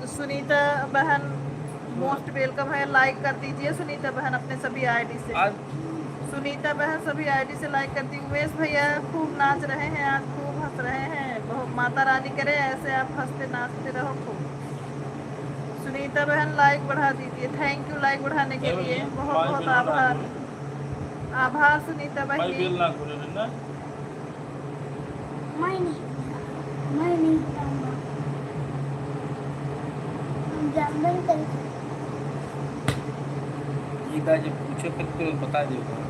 सुनीता बहन मोस्ट वेलकम है, लाइक कर दीजिए सुनीता बहन अपने सभी आईडी से। आज सुनीता बहन सभी आईडी से लाइक करती। उमेश भैया खूब नाच रहे हैं आज, खूब हंस रहे हैं, बहुत माता रानी करे ऐसे आप हंसते नाचते रहो खूब। सुनीता बहन लाइक बढ़ा दीजिए, थैंक यू लाइक बढ़ाने के लिए, बहुत बहुत आभार। आभार सुनीता भाई बहन। बेल ना खोले ना। मैं नहीं बताऊंगा। हम जानवर करेंगे। एक आज पूछो फिर तो बता देगा।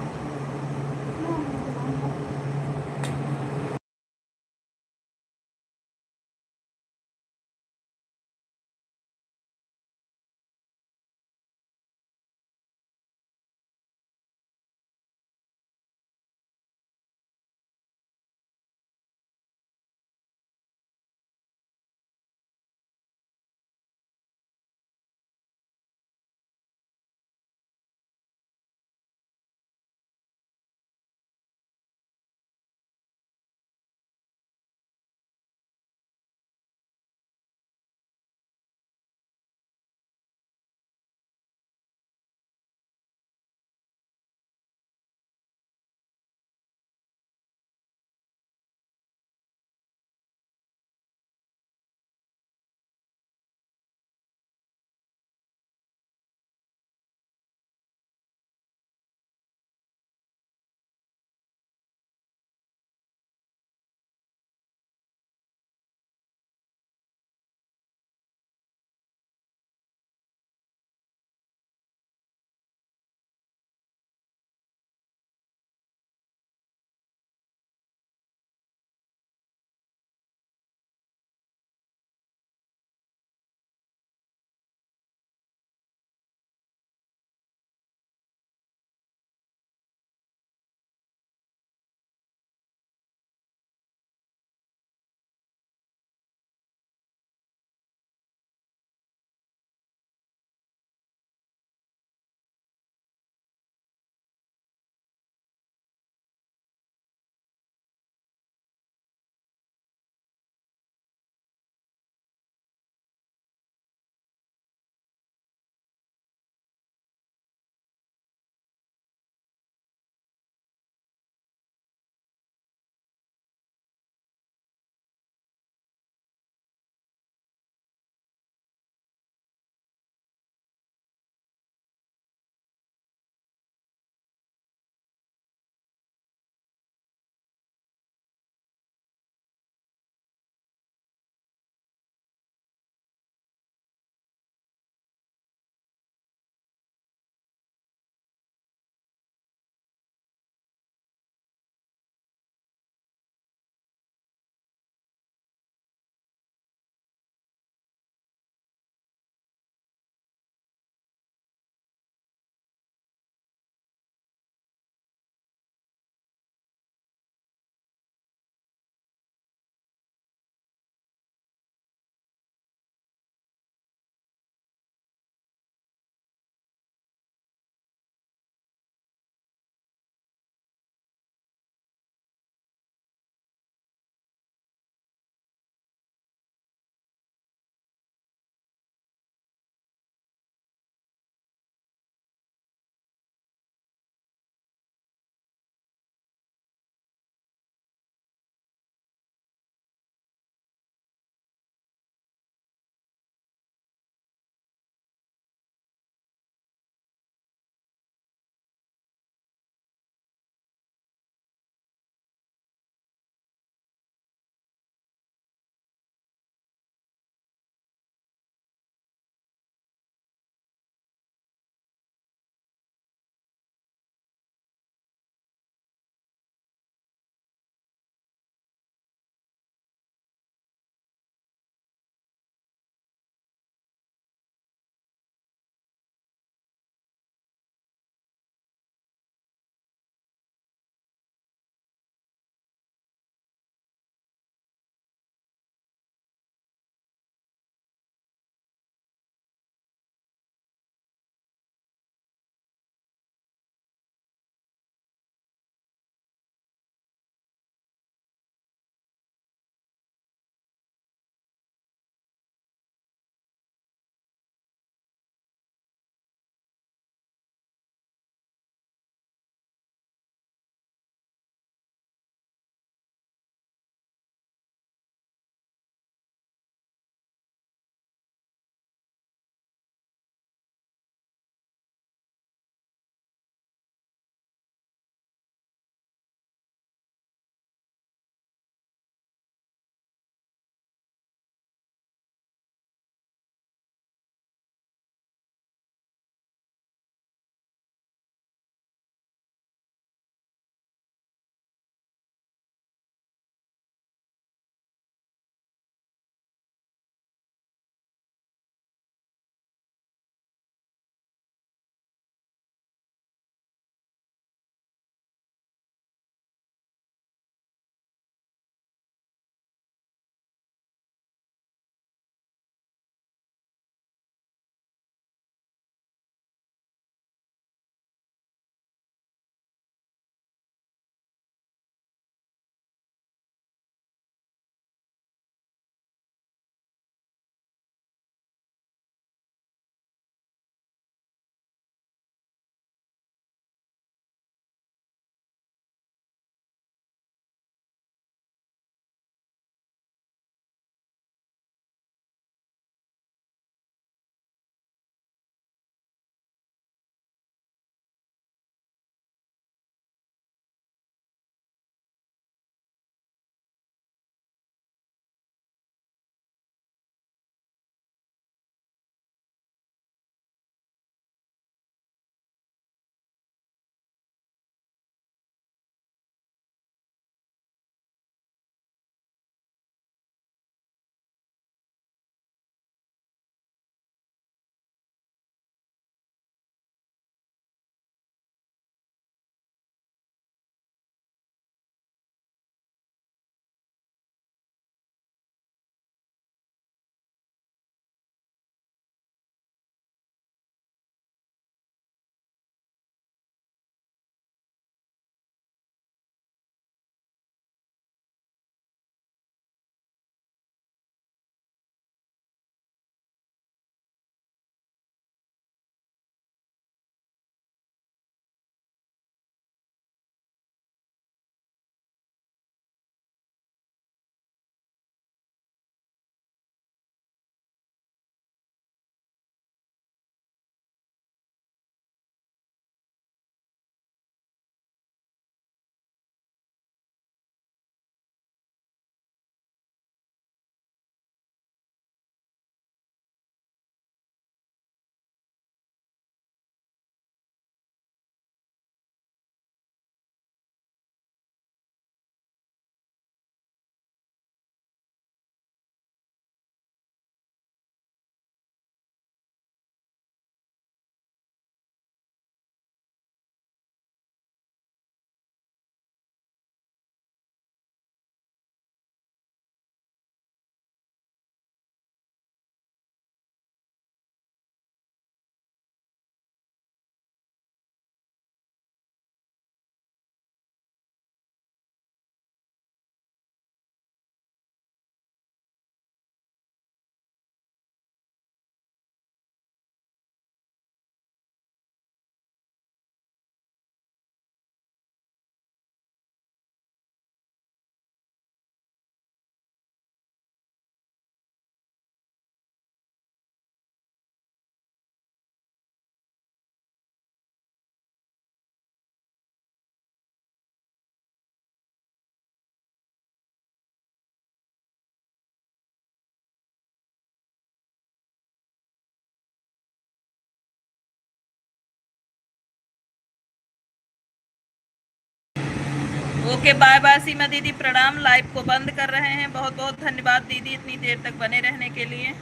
ओके बाय बाय सीमा दीदी, प्रणाम। लाइव को बंद कर रहे हैं। बहुत बहुत धन्यवाद दीदी इतनी देर तक बने रहने के लिए।